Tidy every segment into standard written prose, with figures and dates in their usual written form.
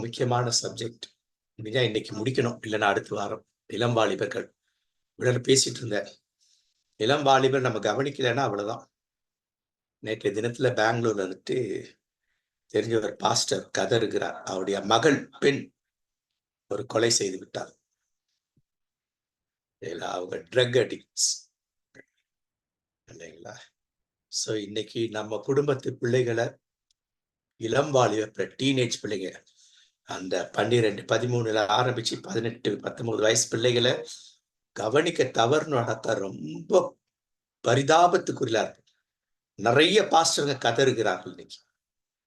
முக்கியமான சப்ஜெக்ட். முடிஞ்சா இன்னைக்கு முடிக்கணும், இல்லைன்னா அடுத்த வாரம். இளம் வாலிபர்கள் உடனே பேசிட்டு இருந்தேன். இளம் வாலிபர் நம்ம கவனிக்கலைன்னா அவ்வளவுதான். நேற்றைய தினத்துல பெங்களூர்ல வந்துட்டு தெரிஞ்ச ஒரு பாஸ்டர் கதறுகிறார். அவருடைய மகள் பெண் ஒரு கொலை செய்து விட்டார். அவங்க ட்ரக் அடிக்ட்ஸ் இல்லைங்களா? சோ இன்னைக்கு நம்ம குடும்பத்து பிள்ளைகளை, இளம் வாலிப டீனேஜ் பிள்ளைங்க, அந்த 12, 13 ஆரம்பிச்சு 18, 19 வயசு பிள்ளைகளை கவனிக்க தவறு நடக்க ரொம்ப பரிதாபத்துக்குரியலா இருக்கு. நிறைய பாஸ்டருங்க கதறுகிறார்கள். இன்னைக்கு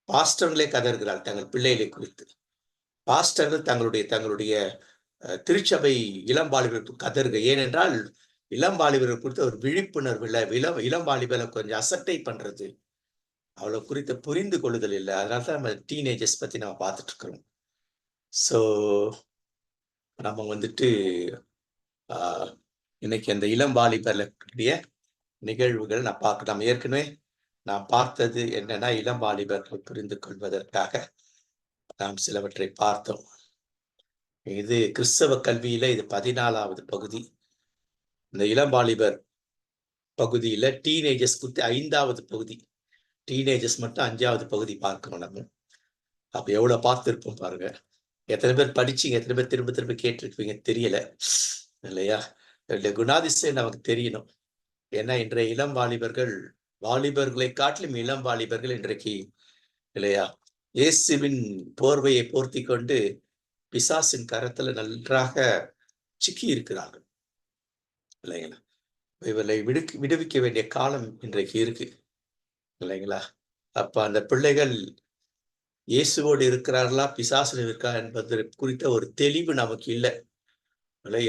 பாஸ்டர்களே கதறுகிறார்கள் தங்கள் பிள்ளைகளை குறித்து. பாஸ்டர்கள் தங்களுடைய திருச்சபை இளம் வாலிபர்களுக்கு கதறுக. ஏனென்றால் இளம் வாலிபர்கள் குறித்த ஒரு விழிப்புணர்வு இல்லை. இளம் வாலிபரை கொஞ்சம் அசட்டை பண்றது, அவளை குறித்த புரிந்து கொள்ளுதல் இல்லை. அதனாலதான் நம்ம டீனேஜர்ஸ் பத்தி நம்ம பார்த்துட்டு இருக்கிறோம். ஸோ நம்ம வந்துட்டு இன்னைக்கு அந்த இளம் வாலிபர்களுடைய நிகழ்வுகள் நம்ம ஏற்கனவே நாம் பார்த்தது என்னன்னா, இளம் வாலிபர்களை புரிந்து கொள்வதற்காக நாம் சிலவற்றை பார்த்தோம். இது கிறிஸ்தவ கல்வியில இது 14வது பகுதி. இந்த இளம் வாலிபர் பகுதியில டீனேஜர்ஸ் குறித்து 5வது பகுதி. டீனேஜர்ஸ் மட்டும் 5வது பகுதி பார்க்கணும் நம்ம. அப்ப எவ்வளவு பார்த்திருப்போம் பாருங்க. எத்தனை பேர் படிச்சீங்க, எத்தனை பேர் திரும்ப திரும்ப கேட்டிருப்பீங்க தெரியல இல்லையா? குணாதிசயம் நமக்கு தெரியணும். ஏன்னா இன்றைய இளம் வாலிபர்களை காட்டிலும் இளம் வாலிபர்கள் இன்றைக்கு இல்லையா இயேசுவின் போர்வையை போர்த்தி கொண்டு பிசாசின் கரத்துல நன்றாக சிக்கி இருக்கிறார்கள் இல்லைங்களா? இவர்களை விடுவிக்க வேண்டிய காலம் இன்றைக்கு இருக்கு இல்லைங்களா? அப்ப அந்த பிள்ளைகள் இயேசுவோடு இருக்கிறார்களா பிசாசுல இருக்கா என்பது குறித்த ஒரு தெளிவு நமக்கு இல்லை.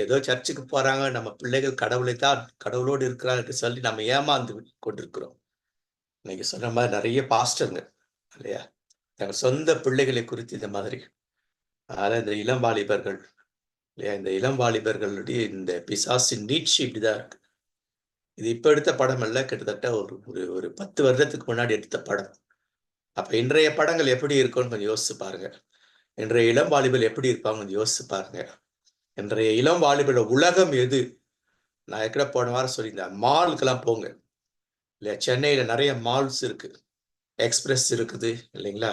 ஏதோ சர்ச்சுக்கு போறாங்க, நம்ம பிள்ளைகள் கடவுளோடு இருக்கிறார்கள் சொல்லி நம்ம ஏமாந்து கொண்டிருக்கிறோம். இன்னைக்கு சொன்ன மாதிரி நிறைய பாஸ்டருங்க இல்லையா தங்கள் சொந்த பிள்ளைகளை குறித்து இந்த மாதிரி. அதனால இந்த இளம் வாலிபர்கள் இல்லையா, இந்த இளம் வாலிபர்களுடைய இந்த பிசாசின் நீட்சி இப்படிதான் இருக்கு. இது இப்ப எடுத்த படம் அல்ல, கிட்டத்தட்ட ஒரு 10 வருடத்துக்கு முன்னாடி எடுத்த படம். அப்ப இன்றைய படங்கள் எப்படி இருக்கும்னு கொஞ்சம் யோசிச்சு பாருங்க. இன்றைய இளம் வாலிபர்கள் எப்படி இருப்பாங்க கொஞ்சம் யோசிச்சு பாருங்க. இன்றைய இளம் வாலிபரோட உலகம் எது? நான் ஏற்கனவே போன வாரம் சொல்லியிருந்தேன், மாலுக்கெல்லாம் போங்க இல்லையா. சென்னையில நிறைய மால்ஸ் இருக்கு, எக்ஸ்பிரஸ் இருக்குது இல்லைங்களா,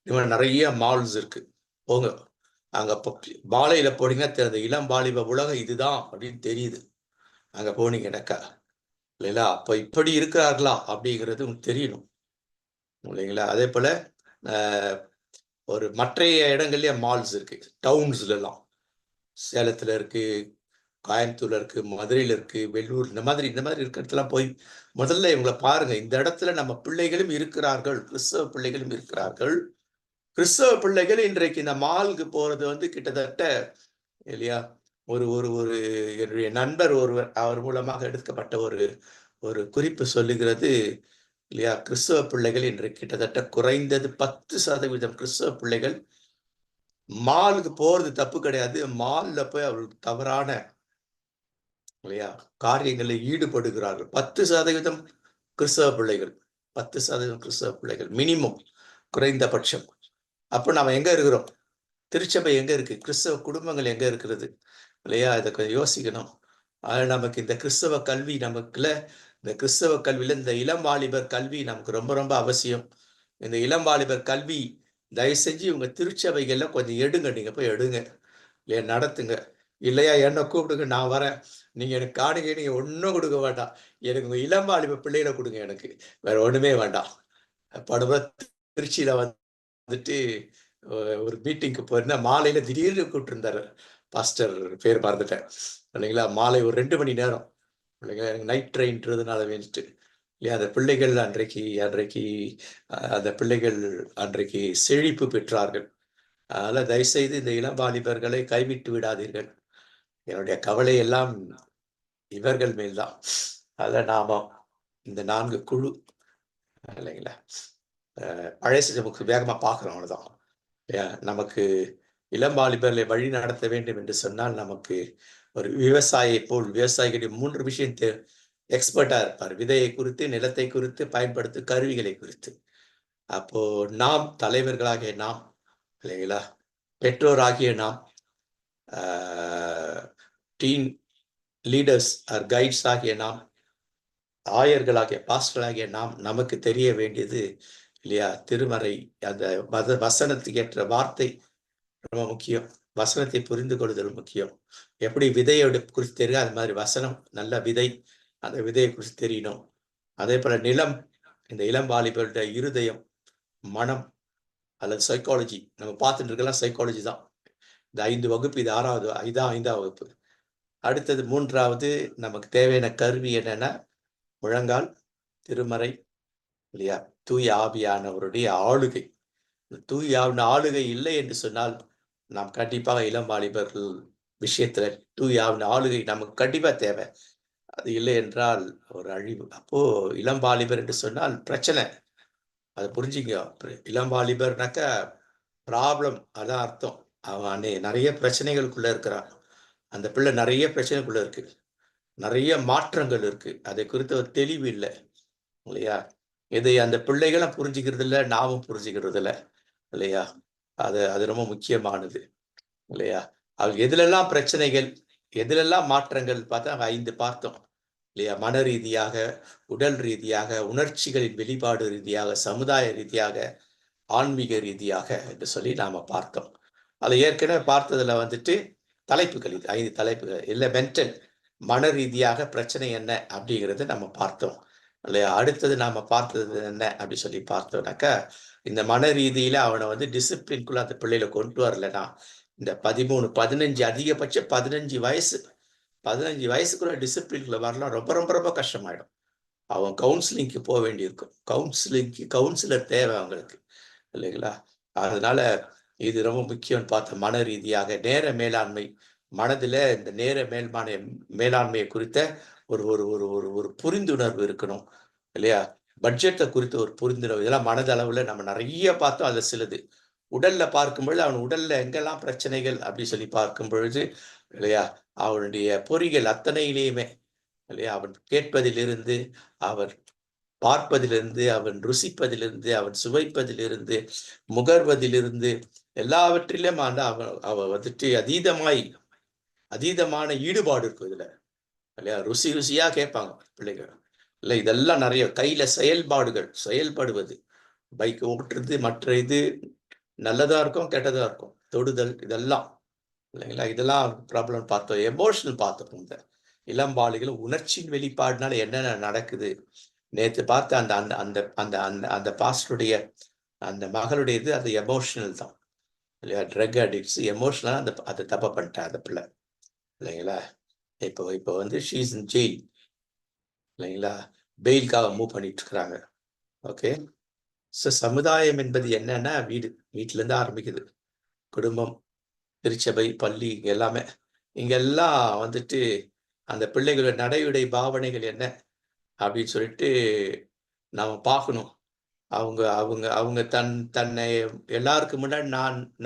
இந்த மாதிரி நிறைய மால்ஸ் இருக்கு. போங்க, அங்க பாலையில போனீங்கன்னா அந்த இளம் வாலிப உலகம் இதுதான் அப்படின்னு தெரியுது. அங்க போனீங்கன்னாக்கா இல்லைங்களா, அப்ப இப்படி இருக்கிறார்களா அப்படிங்கிறது உங்களுக்கு தெரியணும் இல்லைங்களா. அதே போல ஒரு மற்றைய இடங்கள்லயே மால்ஸ் இருக்கு, டவுன்ஸ்ல எல்லாம். சேலத்துல இருக்கு, கோயம்புத்தூர்ல இருக்கு, மதுரையில இருக்கு, வெள்ளூர், இந்த மாதிரி இருக்கிற இடத்துல போய் முதல்ல இவங்களை பாருங்க. இந்த இடத்துல நம்ம பிள்ளைகளும் இருக்கிறார்கள், கிறிஸ்தவ பிள்ளைகளும் இருக்கிறார்கள். கிறிஸ்தவ பிள்ளைகள் இன்றைக்கு இந்த மாலுக்கு போறது கிட்டத்தட்ட இல்லையா ஒரு ஒரு ஒரு என்னுடைய நண்பர் ஒருவர், அவர் மூலமாக எடுக்கப்பட்ட ஒரு குறிப்பு சொல்லுகிறது இல்லையா, கிறிஸ்தவ பிள்ளைகள் இன்றைக்கு கிட்டத்தட்ட குறைந்தது 10% கிறிஸ்தவ பிள்ளைகள் மாலுக்கு போறது தப்பு கிடையாது, மால்ல போய் அவர்களுக்கு தவறான இல்லையா காரியங்களில் ஈடுபடுகிறார்கள். 10% கிறிஸ்தவ பிள்ளைகள், 10% கிறிஸ்தவ பிள்ளைகள் மினிமம், குறைந்தபட்சம். அப்ப நாம எங்க இருக்கிறோம்? திருச்சபை எங்க இருக்கு? கிறிஸ்தவ குடும்பங்கள் எங்க இருக்கிறது இல்லையா? இதை கொஞ்சம் யோசிக்கணும். நமக்கு இந்த கிறிஸ்தவ கல்வி நமக்குள்ள, இந்த கிறிஸ்தவ கல்வியில இந்த இளம் வாலிபர் கல்வி நமக்கு ரொம்ப ரொம்ப அவசியம். இந்த இளம் வாலிபர் கல்வி தயவு செஞ்சு உங்க திருச்சபைகள்ல கொஞ்சம் எடுங்க, நீங்க போய் எடுங்க இல்லையா, நடத்துங்க. இல்லையா என்ன கூப்பிடுங்க, நான் வரேன். நீங்க எனக்கு காணுங்க, நீங்க ஒன்றும் கொடுக்க வேண்டாம், எனக்கு உங்க இளம் வாலிப பிள்ளைகளை கொடுங்க, எனக்கு வேற ஒண்ணுமே வேண்டாம். படுவ திருச்சியில வந்துட்டு ஒரு மீட்டிங்க்கு போயிருந்தா, மாலையில திடீர்னு கூப்பிட்டு இருந்தாரு பாஸ்டர், பேர் மறந்துட்டேன் இல்லைங்களா. மாலை ஒரு 2 மணி நேரம் இல்லைங்களா, எனக்கு நைட் ட்ரெயின்றதுனால வேண்டிட்டு இல்லையா, அந்த பிள்ளைகள் அன்றைக்கு அந்த பிள்ளைகள் அன்றைக்கு செழிப்பு பெற்றார்கள். அதனால தயவுசெய்து இந்த இளம் வாலிபர்களை கைவிட்டு விடாதீர்கள். என்னுடைய கவலை எல்லாம் இவர்கள் மேல்தான். அதில் நாம இந்த 4 குழு இல்லைங்களா, பழைய நமக்கு வேகமா பார்க்குறோம், அவ்வளவுதான். நமக்கு இளம் வாலிபர்களை வழி நடத்த வேண்டும் என்று சொன்னால், நமக்கு ஒரு விவசாயியை போல் விவசாயிகளுடைய 3 விஷயம் எக்ஸ்பர்ட்டா இருப்பார். விதையை குறித்து, நிலத்தை குறித்து, பயன்படுத்தும் கருவிகளை குறித்து. அப்போ நாம் தலைவர்களாகிய நாம் இல்லைங்களா, பெற்றோராகிய நாம், டீன் லீடர்ஸ் ஆர் கைட்ஸ் ஆகிய நாம், ஆயர்களாகிய பாஸ்டர்களாகிய நாம், நமக்கு தெரிய வேண்டியது இல்லையா, திருமறை அந்த வசனத்துக்கு ஏற்ற வார்த்தை ரொம்ப முக்கியம். வசனத்தை புரிந்து கொள்ளுதல் முக்கியம். எப்படி விதையோட குறித்து தெரியும், அது மாதிரி வசனம் நல்ல விதை, அந்த விதையை குறித்து தெரியணும். அதே போல நிலம், இந்த இளம் வாலிபருடைய இருதயம், மனம் அல்லது சைக்காலஜி, நம்ம பார்த்துட்டு இருக்கலாம் சைக்காலஜி தான். இந்த 5 வகுப்பு, இது 6வது, 5ஆம் வகுப்பு. அடுத்தது 3வது நமக்கு தேவையான கருவி என்னன்னா முழங்கால், திருமறை இல்லையா, தூய ஆவியானவருடைய ஆளுகை. தூய ஆளுகை இல்லை என்று சொன்னால் நாம் கண்டிப்பாக இளம் வாலிபர்கள் விஷயத்துல தூய ஆளுகை நமக்கு கண்டிப்பா தேவை. அது இல்லை என்றால் ஒரு அழிவு. அப்போ இளம் வாலிபர் என்று சொன்னால் பிரச்சனை, அதை புரிஞ்சுங்க. இளம் வாலிபர்னாக்கா ப்ராப்ளம், அதான் அர்த்தம். அவன் நிறைய பிரச்சனைகளுக்குள்ள இருக்கிறான். அந்த பிள்ளை நிறைய பிரச்சனைக்குள்ள இருக்கு, நிறைய மாற்றங்கள் இருக்கு. அதை குறித்த ஒரு தெளிவு இல்லை இல்லையா. இதை அந்த பிள்ளைகளும் புரிஞ்சுக்கிறது இல்லை, நாமும் புரிஞ்சுக்கிறது இல்லை இல்லையா. அது ரொம்ப முக்கியமானது இல்லையா. அவங்க எதுலெல்லாம் பிரச்சனைகள், எதுலெல்லாம் மாற்றங்கள் பார்த்தா 5 பார்த்தோம் இல்லையா. மன ரீதியாக, உடல் ரீதியாக, உணர்ச்சிகளின் வெளிப்பாடு ரீதியாக, சமுதாய ரீதியாக, ஆன்மீக ரீதியாக என்று சொல்லி நாம பார்த்தோம். அதை ஏற்கனவே பார்த்ததுல வந்துட்டு தலைப்புகள், இது 5 தலைப்புகள் இல்லை. மென்டல், மன ரீதியாக பிரச்சனை என்ன அப்படிங்கிறத நம்ம பார்த்தோம் இல்லையா. அடுத்தது நாம பார்த்தது என்ன அப்படி சொல்லி பார்த்தோம்னாக்கா, இந்த மன ரீதியில அவனை வந்து டிசிப்ளின்குள்ள அந்த பிள்ளைகளை கொண்டு வரலன்னா, இந்த 13, 15, அதிகபட்சம் 15 வயசு, 15 வயசுக்குள்ள டிசிப்ளின்குள்ள வரலாம், ரொம்ப ரொம்ப ரொம்ப கஷ்டமாயிடும். அவன் கவுன்சிலிங்க்கு போக வேண்டியிருக்கும். கவுன்சிலர் தேவை அவங்களுக்கு இல்லைங்களா. அதனால இது ரொம்ப முக்கியம் பார்த்த. மன ரீதியாக நேர மேலாண்மை, மனதில் இந்த நேர மேலாண்மையை குறித்த ஒரு ஒரு ஒரு ஒரு ஒரு புரிந்துணர்வு இருக்கணும் இல்லையா. பட்ஜெட்டை குறித்த ஒரு புரிந்துணர்வு, இதெல்லாம் மனதளவுல நம்ம நிறைய பார்த்தோம். அது சிலது உடல்ல பார்க்கும் பொழுது, அவன் உடல்ல எங்கெல்லாம் பிரச்சனைகள் அப்படி சொல்லி பார்க்கும் பொழுது இல்லையா, அவனுடைய பொறிகள் அத்தனையிலேயுமே இல்லையா, அவன் கேட்பதிலிருந்து, அவன் பார்ப்பதிலிருந்து, அவன் ருசிப்பதிலிருந்து, அவன் சுவைப்பதிலிருந்து, முகர்வதிலிருந்து, எல்லாவற்றிலும் அவன் வந்துட்டு அதீதமான ஈடுபாடு இருக்கும் இதுல இல்லையா. ருசியா கேட்பாங்க பிள்ளைகள் இல்லை. இதெல்லாம் நிறைய கையில செயல்படுவது, பைக் ஓட்டுறது, மற்ற இது நல்லதா இருக்கும், கெட்டதா இருக்கும், தொடுதல், இதெல்லாம் இல்லைங்களா. இதெல்லாம் ப்ராப்ளம் பார்த்தோம். எமோஷனல் பார்த்தோம். இந்த இளம்பாலிகள் உணர்ச்சியின் வெளிப்பாடுனால என்னென்ன நடக்குது. நேற்று பார்த்த அந்த அந்த அந்த அந்த அந்த அந்த பாஸ்டருடைய அந்த மகளுடைய இது, அது எமோஷனல் தான் இல்லையா. ட்ரக் அடிக்ட்ஸ் எமோஷனலா அதை தப்ப பண்ணிட்டேன் அந்த பிள்ளை இல்லைங்களா. இப்போ வந்து ஷீஸ் இன் ஜெயில் இல்லைங்களா, பெயிலுக்காக மூவ் பண்ணிட்டு இருக்கிறாங்க. ஓகே. ஸோ சமுதாயம் என்பது என்னன்னா வீட்டுல இருந்து ஆரம்பிக்குது. குடும்பம், திருச்சபை, பள்ளி, எல்லாமே. இங்கெல்லாம் வந்துட்டு அந்த பிள்ளைகளோட நடையுடை பாவனைகள் என்ன அப்படின்னு சொல்லிட்டு நாம பார்க்கணும். அவங்க அவங்க அவங்க தன்னை எல்லாருக்கும் முன்னாடி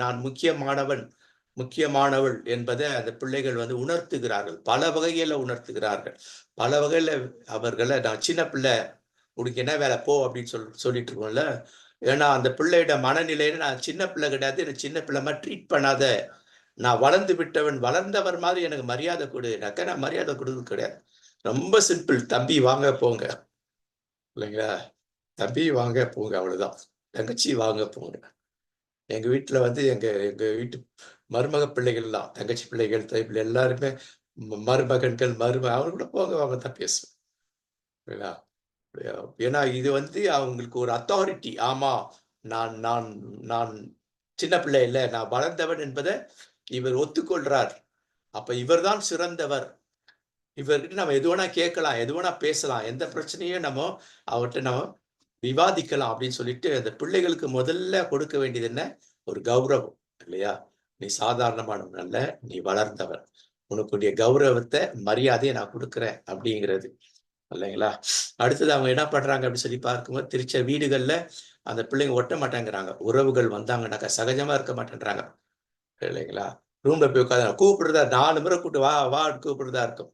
நான் முக்கியமானவள் என்பதை அந்த பிள்ளைகள் வந்து உணர்த்துகிறார்கள். பல வகையில உணர்த்துகிறார்கள். பல வகையில அவர்களை, நான் சின்ன பிள்ளை, உனக்கு என்ன வேலை போ அப்படின்னு சொல்லிட்டு இருக்கோம்ல. ஏன்னா அந்த பிள்ளையோட மனநிலையில, நான் சின்ன பிள்ளை கிடையாது, எனக்கு சின்ன பிள்ளை மாதிரி ட்ரீட் பண்ணாத, நான் வளர்ந்து விட்டவன், வளர்ந்தவர் மாதிரி எனக்கு மரியாதை கொடுனாக்கா, நான் மரியாதை கொடுக்குறது கிடையாது. ரொம்ப சிம்பிள். தம்பி வாங்க போங்க இல்லைங்களா. தம்பி வாங்க போங்க, அவ்வளவுதான். தங்கச்சி வாங்க போங்க. எங்க வீட்டுல வந்து எங்க எங்க வீட்டு மருமக பிள்ளைகள்லாம், தங்கச்சி பிள்ளைகள், பிள்ளை எல்லாருமே மருமகன்கள், அவங்க கூட போங்க வாங்க தான் பேசுவேன். ஏன்னா இது வந்து அவங்களுக்கு ஒரு அத்தாரிட்டி. ஆமா, நான் நான் நான் சின்ன பிள்ளை இல்லை, நான் வளர்ந்தவன் என்பதை இவர் ஒத்துக்கொள்றார். அப்ப இவர் தான் சிறந்தவர். இவர்கிட்ட நம்ம எது வேணா கேட்கலாம், எது வேணா பேசலாம், எந்த பிரச்சனையும் அவர்கிட்ட நம்ம விவாதிக்கலாம் அப்படின்னு சொல்லிட்டு, அந்த பிள்ளைகளுக்கு முதல்ல கொடுக்க வேண்டியது என்ன, ஒரு கௌரவம் இல்லையா. நீ சாதாரணமானவன் அல்ல, நீ வளர்ந்தவர், உனக்குடைய கௌரவத்தை, மரியாதையை நான் கொடுக்குறேன் அப்படிங்கிறது இல்லைங்களா. அடுத்தது அவங்க என்ன பண்றாங்க அப்படின்னு சொல்லி பார்க்கும்போது, திருச்ச வீடுகள்ல அந்த பிள்ளைங்க ஒட்ட மாட்டேங்கிறாங்க. உறவுகள் வந்தாங்கன்னாக்கா சகஜமா இருக்க மாட்டேன்றாங்க இல்லைங்களா. ரூம்ல போய் உட்காந்து கூப்பிடுறதா, 4 முறை கூப்பிட்டு வா வா கூப்பிடுறதா இருக்கும்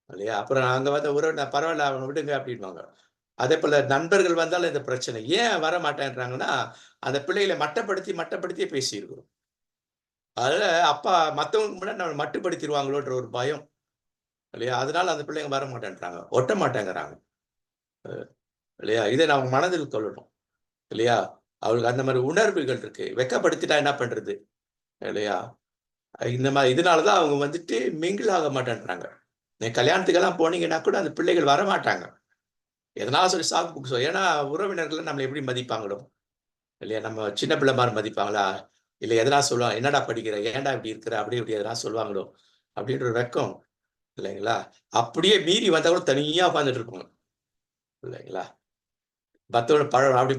இல்லையா. அப்புறம் அங்க வந்த உறவு, நான் பரவாயில்ல அவனை விடுங்க அப்படின்வாங்க. அதே போல நண்பர்கள் வந்தாலும் இந்த பிரச்சனை. ஏன் வர மாட்டேன்றாங்கன்னா, அந்த பிள்ளைகளை மட்டப்படுத்தியே பேசியிருக்கிறோம் அதுல அப்பா மத்தவங்களுக்கு முன்னாடி நம்ம மட்டுப்படுத்திடுவாங்களோன்ற ஒரு பயம் இல்லையா? அதனால அந்த பிள்ளைங்க வர மாட்டேன்றாங்க. ஒட்ட மாட்டேங்கிறாங்க. இல்லையா? இதை நாம் மனதில் கொள்ளணும். இல்லையா? அவங்களுக்கு அந்த மாரி உணர்வுகள் இருக்கு. வெட்கப்படுத்திட்டா என்ன பண்றது? இல்லையா? இந்த மாரி இதனால தான் அவங்க வந்துட்டு மிங்கிள் ஆக மாட்டேன்றாங்க. நீங்க கல்யாணத்துக்கெல்லாம் போனீங்கன்னா கூட அந்த பிள்ளைகள் வரமாட்டாங்க. எதனாவது சொல்லி சாக்கு போக்கு ஏன்னா உறவினர்கள் நம்மள எப்படி மதிப்பாங்களோ? இல்லையா? நம்ம சின்ன பிள்ளை மாரி மதிப்பாங்களா? இல்ல எதனா சொல்லுவாங்க, "என்னடா படிக்கிற? ஏன்டா இப்படி இருக்கிற?" அப்படி இப்படி எதனா சொல்லுவாங்களோ? அப்படின்ற ஒரு வெட்கம் இல்லைங்களா? அப்படியே மீறி வந்தா கூட தனியா உட்கார்ந்துட்டு இருப்பாங்க. இல்லைங்களா? மத்தவங்கள அப்படி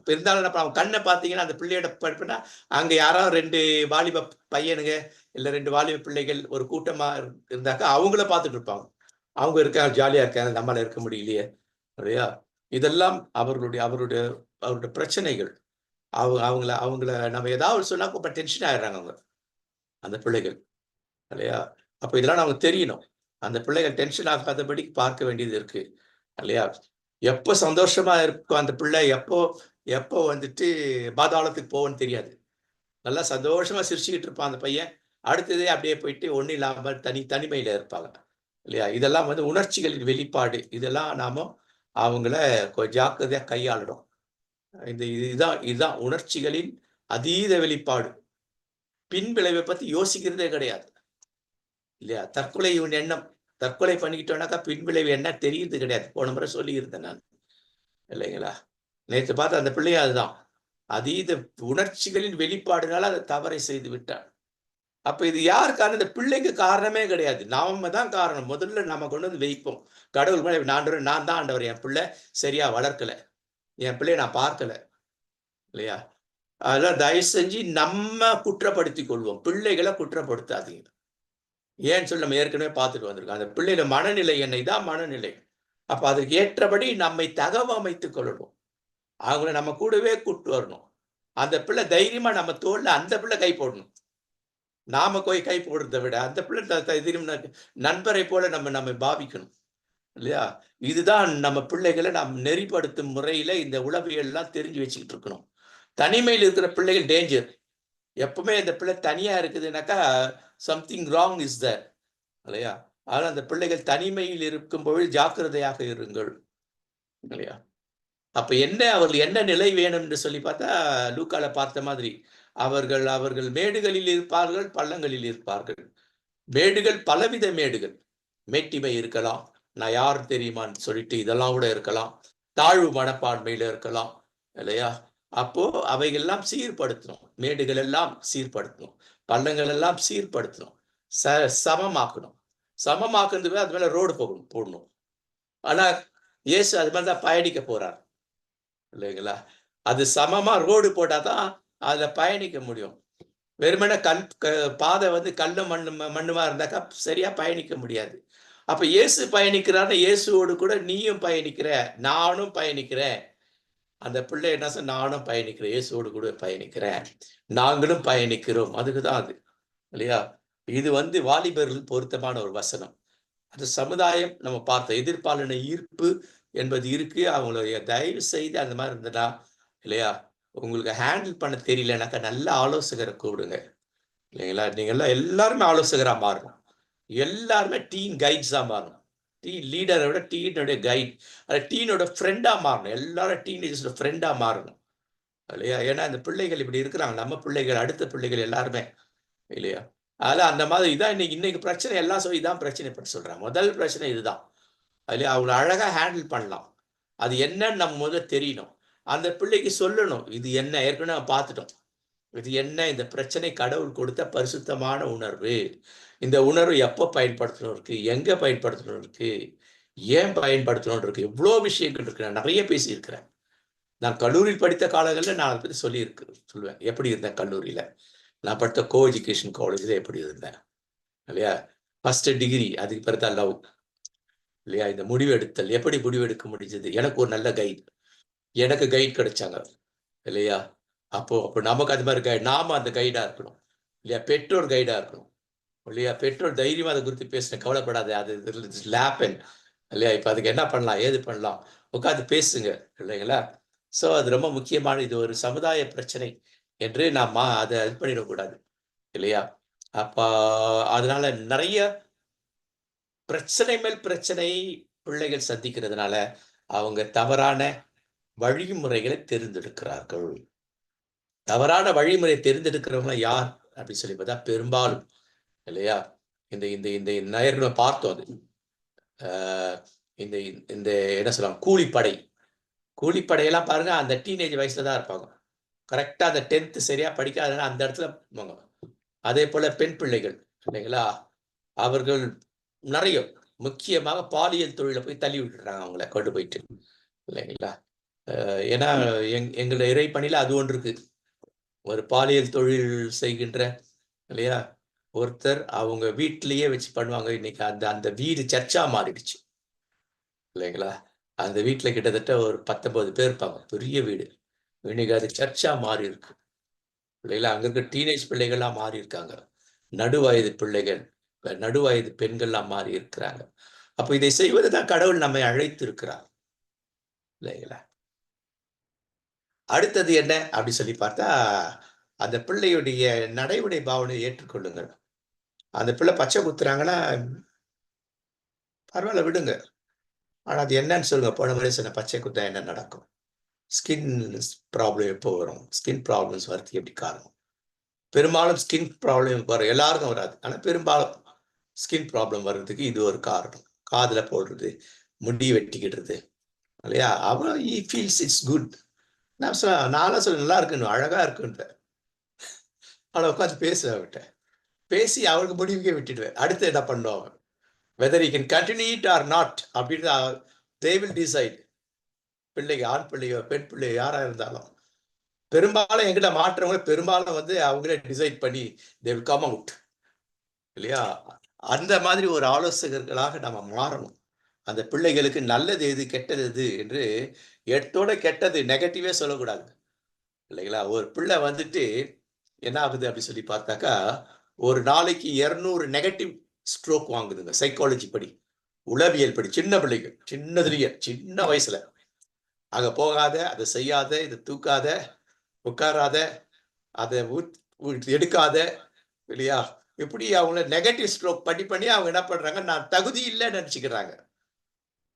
இருந்தாலும் என்ன அவன் கண்ண பார்த்தீங்கன்னா, அந்த பிள்ளையோட படிப்புனா, அங்க யாராவது 2 வாலிப பையனுங்க, இல்ல 2 வாலிப பிள்ளைகள் ஒரு கூட்டமா இருந்தாக்கா, அவங்கள பார்த்துட்டு இருப்பாங்க. அவங்க இருக்காங்க, ஜாலியா இருக்காங்க. நம்மால இருக்க முடியலையே! இல்லையா? இதெல்லாம் அவருடைய அவருடைய பிரச்சனைகள். அவங்கள அவங்கள நம்ம ஏதாவது சொன்னா இப்ப டென்ஷன் ஆயிடுறாங்க அவங்க. அந்த பிள்ளைகள். இல்லையா? அப்ப இதெல்லாம் நமக்கு தெரியணும். அந்த பிள்ளைகள் டென்ஷன் ஆகாதபடி பார்க்க வேண்டியது இருக்கு. இல்லையா? எப்ப சந்தோஷமா இருக்கும் அந்த பிள்ளை, எப்போ எப்போ வந்துட்டு பாதாளத்துக்கு போகும்ன்னு தெரியாது. நல்லா சந்தோஷமா சிரிச்சுக்கிட்டு இருப்பான் அந்த பையன். அடுத்ததே அப்படியே போயிட்டு ஒண்ணும் இல்லாம தனிமையில இருப்பாங்க. இல்லையா? இதெல்லாம் வந்து உணர்ச்சிகளின் வெளிப்பாடு. இதெல்லாம் நாம அவங்கள ஜாக்கிரதையா கையாளணும். இதுதான் உணர்ச்சிகளின் அதீத வெளிப்பாடு. பின் விளைவை பத்தி யோசிக்கிறதே கிடையாது. இல்லையா? எண்ணம். தற்கொலை பண்ணிக்கிட்டோம்னாக்கா பின் விளைவு என்ன தெரியுறது கிடையாது. போன முறை சொல்லியிருந்தேன் நான். இல்லைங்களா? நேத்து பார்த்த அந்த பிள்ளையும் அதுதான். அதீத உணர்ச்சிகளின் வெளிப்பாடுனால அந்த தவறை செய்து விட்டான். அப்ப இது யார் காரணம்? இந்த பிள்ளைக்கு காரணமே கிடையாது. நாம தான் காரணம். முதல்ல நம்ம கொண்டு வந்து வைப்போம். கடவுள் முன்னாடி நான் தான் ஆண்டவரே. என் பிள்ளை சரியா வளர்க்கல. என் பிள்ளைய நான் பார்க்கல. இல்லையா? அதெல்லாம் தயவு செஞ்சு நம்ம குற்றப்படுத்திக் கொள்வோம். பிள்ளைகள குற்றப்படுத்தாதீங்க. ஏன்னு சொல்லி நம்ம ஏற்கனவே பார்த்துட்டு வந்திருக்கோம். அந்த பிள்ளையோட மனநிலை என்ன? இதான் மனநிலை. அப்ப அதற்கு ஏற்றபடி நம்மை தகவமைத்துக் கொள்ளணும். அவங்கள நம்ம கூடவே கூட்டு வரணும். அந்த பிள்ளை தைரியமா நம்ம தோள்ல அந்த பிள்ளை கை போடணும். நாம போய் கை போடுறத விட, அந்த பிள்ளை தைரியமா நண்பரை போல நம்மை பாவிக்கணும். இல்லையா? இதுதான் நம்ம பிள்ளைகள நாம் நெறிப்படுத்தும் முறையில இந்த உளவியல்லாம் தெரிஞ்சு வச்சுக்கிட்டு இருக்கணும். தனிமையில இருக்கிற பிள்ளைகள் டேஞ்சர். எப்பவுமே இந்த பிள்ளை தனியா இருக்குதுன்னாக்கா, சம்திங் ராங் இஸ் தேர். இல்லையா? அதனால அந்த பிள்ளைகள் தனிமையில் இருக்கும்பொழுது ஜாக்கிரதையாக இருங்கள். இல்லையா? அப்ப அவர்கள் என்ன நிலை வேணும் என்று சொல்லி பார்த்தா, லூக்கால பார்த்த மாதிரி, அவர்கள் அவர்கள் மேடுகளில் இருப்பார்கள், பள்ளங்களில் இருப்பார்கள். மேடுகள் பலவித மேடுகள். மேட்டிமை இருக்கலாம். நான் யார் தெரியுமான்னு சொல்லிட்டு இதெல்லாம் கூட இருக்கலாம். தாழ்வு மனப்பான்மையில இருக்கலாம். இல்லையா? அப்போ அவைகள்லாம் சீர்படுத்தணும். மேடுகள் எல்லாம் சீர்படுத்தணும். பள்ளங்கள் எல்லாம் சீர்படுத்தணும். சமமாக்கணும். சமமாக்குறதுக்கு அது மேல ரோடு போடணும். ஆனா, இயேசு அது மாதிரி தான் பயணிக்க போறார். இல்லைங்களா? அது சமமா ரோடு போட்டா தான் அதுல பயணிக்க முடியும். வெறுமனே பாதை வந்து கல்லும் மண்ணுமா இருந்தாக்கா சரியா பயணிக்க முடியாது. அப்ப இயேசு பயணிக்கிறார்னா, இயேசுவோடு கூட நீயும் பயணிக்கிற, நானும் பயணிக்கிறேன். அந்த பிள்ளை என்ன நானும் பயணிக்கிறேன். இயேசுவோடு கூட பயணிக்கிறேன். நாங்களும் பயணிக்கிறோம். அதுக்கு தான் அது. இல்லையா? இது வந்து வாலிபர்கள் பொருத்தமான ஒரு வசனம். அது சமுதாயம் நம்ம பார்த்த எதிர்ப்பாலின ஈர்ப்பு என்பது இருக்கு. அவங்களுடைய தயவு செய்து அந்த மாரி இருந்ததுன்னா, இல்லையா? உங்களுக்கு ஹேண்டில் பண்ண தெரியலனாக்கா நல்ல ஆலோசகர கூப்பிடுங்க. இல்லைங்களா? நீங்கலாம் எல்லாருமே ஆலோசகரா மாறணும். எல்லாருமே டீம் கைட்ஸா மாறணும். லீடர விட டீனுடைய கைட். டீனோட ஃப்ரெண்டா மாறணும். எல்லாரும் டீனேஜர்ஸோட ஃப்ரெண்டா மாறணும். இல்லையா? ஏன்னா இந்த பிள்ளைகள் இப்படி இருக்கிறாங்க. நம்ம பிள்ளைகள், அடுத்த பிள்ளைகள் எல்லாருமே. இல்லையா? அதனால அந்த மாதிரி இதான் இன்னைக்கு பிரச்சனை எல்லாம் இதான் பிரச்சனை பத்தி சொல்றாங்க. முதல் பிரச்சனை இதுதான். அதுலயும் அவங்கள அழகா ஹேண்டில் பண்ணலாம். அது என்னன்னு நம்ம முதல்ல தெரியணும். அந்த பிள்ளைக்கு சொல்லணும். இது என்ன? ஏற்கனவே நம்ம பார்த்துட்டோம். இது என்ன? இந்த பிரச்சனை கடவுள் கொடுத்த பரிசுத்தமான உணர்வு. இந்த உணர்வு எப்ப பயன்படுத்தணும் இருக்கு? எங்க பயன்படுத்தணும் இருக்கு? ஏன் பயன்படுத்தணும் இருக்கு? எவ்வளோ விஷயங்கள் இருக்கு. நான் நெறைய பேசியிருக்கிறேன். நான் கல்லூரியில் படித்த காலங்கள்ல நான் அத பத்தி சொல்லுவேன். எப்படி இருந்தேன் கல்லூரியில. நான் படித்த எஜுகேஷன் காலேஜ்ல எப்படி இருந்தேன். இல்லையா? ஃபர்ஸ்ட் டிகிரி அதுக்கு பிறகு தான் லவ். இல்லையா? இந்த முடிவெடுத்தல் எப்படி முடிவெடுக்க முடிஞ்சது? எனக்கு ஒரு நல்ல கைட். எனக்கு கைட் கிடைச்சாங்க. இல்லையா? அப்போ அப்போ நமக்கு அது மாரி நாம அந்த கைடா இருக்கணும். இல்லையா? பெற்றோர் கைடா இருக்கணும். இல்லையா? பெற்றோர் தைரியமா அத குறித்து பேசுங்க. கவலைப்படாத. அது ஹேப்பன். இல்லையா? இப்ப அதுக்கு என்ன பண்ணலாம்? ஏது பண்ணலாம்? உட்கார்ந்து பேசுங்க. இல்லைங்களா? சோ அது ரொம்ப முக்கியமான இது ஒரு சமுதாய பிரச்சனை என்று நாம் அத இது பண்ணிடக்கூடாது. இல்லையா? அப்ப அதனால நிறைய பிரச்சனை மேல் பிரச்சனை பிள்ளைகள் சந்திக்கிறதுனால, அவங்க தவறான வழிமுறைகளை தேர்ந்தெடுக்கிறார்கள். தவறான வழிமுறை தேர்ந்தெடுக்கிறவங்க யார் அப்படின்னு சொல்லி பார்த்தா பெரும்பாலும் இல்லையா? இந்த இந்த இந்த நேர்ல பார்த்தோம் அது. அ இந்த இந்த என்ன சொல்லுவாங்க? கூலிப்படை. கூலிப்படையெல்லாம் பாருங்க அந்த டீனேஜ் வயசுல தான் இருப்பாங்க. கரெக்ட்டா அந்த 10த் சரியா படிக்காதனால அந்த இடத்துல இருப்பாங்க. அதேபோல பெண் பிள்ளைகள் இல்லைங்களா? அவர்கள் நெறைய முக்கியமாக பாலியல் தொழில்ல போய் தள்ளி விட்டுடுறாங்க அவங்கள கொண்டு போயிட்டு. இல்லைங்களா? ஏன்னா எங்கள இறைப்பணியில அது ஒன்று இருக்கு. ஒரு பாலியல் தொழில் செய்கின்ற இல்லையா? ஒருத்தர் அவங்க வீட்டிலேயே வச்சு பண்ணுவாங்க. இன்னைக்கு அந்த அந்த வீடு சர்ச்சா மாறிடுச்சு. இல்லைங்களா? அந்த வீட்ல கிட்டத்தட்ட ஒரு 19 பேர் இருப்பாங்க. பெரிய வீடு. இன்னைக்கு அது சர்ச்சா மாறி இருக்கு. இல்லைங்களா? அங்க இருக்க டீனேஜ் பிள்ளைகள்லாம் மாறி இருக்காங்க. நடுவயது பிள்ளைகள், நடுவயது பெண்கள்லாம் மாறி இருக்கிறாங்க. அப்ப இதை செய்வது தான் கடவுள் நம்மை அழைத்திருக்கிறார். இல்லைங்களா? அடுத்தது என்ன அப்படி சொல்லி பார்த்தா, அந்த பிள்ளையுடைய நடைமுறை பாவனையை ஏற்றுக்கொள்ளுங்கள். அந்த பிள்ளை பச்சை குத்துறாங்கன்னா, பரவால்ல விடுங்க. ஆனா அது என்னன்னு சொல்லுங்க. போன முறை சொன்ன பச்சை குத்தா என்ன நடக்கும்? ஸ்கின் ப்ராப்ளம் எப்போ வரும்? ஸ்கின் ப்ராப்ளம்ஸ் வரதுக்கு எப்படி காரணம்? பெரும்பாலும் ஸ்கின் ப்ராப்ளம் வரும். எல்லாருக்கும் வராது. ஆனா பெரும்பாலும் ஸ்கின் ப்ராப்ளம் வர்றதுக்கு இது ஒரு காரணம். காதுல போடுறது, முடி வெட்டிக்கிடுறது. இல்லையா? அவன் ஹி ஃபீல்ஸ் இட்ஸ் குட். நான்லாம் சொல்லுவேன் நல்லா இருக்குன்னு, அழகா இருக்குன்றேன். அவள உட்காந்து பேசுவேன் அவட்ட. பேசி அவளுக்கு முடிவுக்கே விட்டுடுவேன். அடுத்து என்ன பண்ணும் அவன்? Whether he can continue it or not அப்படின்னு தே வில் டிசைட். பிள்ளைங்க ஆண் பிள்ளையோ, பெண் பிள்ளையோ யாரா இருந்தாலும். பெரும்பாலும் என்கிட்ட மாற்றவங்க பெரும்பாலும் வந்து அவங்களே டிசைட் பண்ணி தே வில் கம் அவுட். இல்லையா? அந்த மாதிரி ஒரு ஆலோசகர்களாக நம்ம மாறணும். அந்த பிள்ளைகளுக்கு நல்லது எது, கெட்டது எது என்று எடுத்தோட கெட்டது நெகட்டிவே சொல்லக்கூடாது. இல்லைங்களா? ஒரு பிள்ளை வந்துட்டு என்ன ஆகுது அப்படி சொல்லி பார்த்தாக்கா, ஒரு நாளைக்கு 200 நெகட்டிவ் ஸ்ட்ரோக் வாங்குதுங்க சைக்காலஜி படி. உளவியல் படி. சின்ன பிள்ளைங்க. சின்னதுலயே, சின்ன வயசுல. அங்க போகாத, அத செய்யாத, இத தூக்காத, உட்காராத, அத எடுக்காத, இல்லையா? இப்படி அவங்கள நெகட்டிவ் ஸ்ட்ரோக் பண்ணி, பண்ணி அவங்க என்ன பண்றாங்க, நான் தகுதி இல்லன்னு நெனச்சுக்கிறாங்க.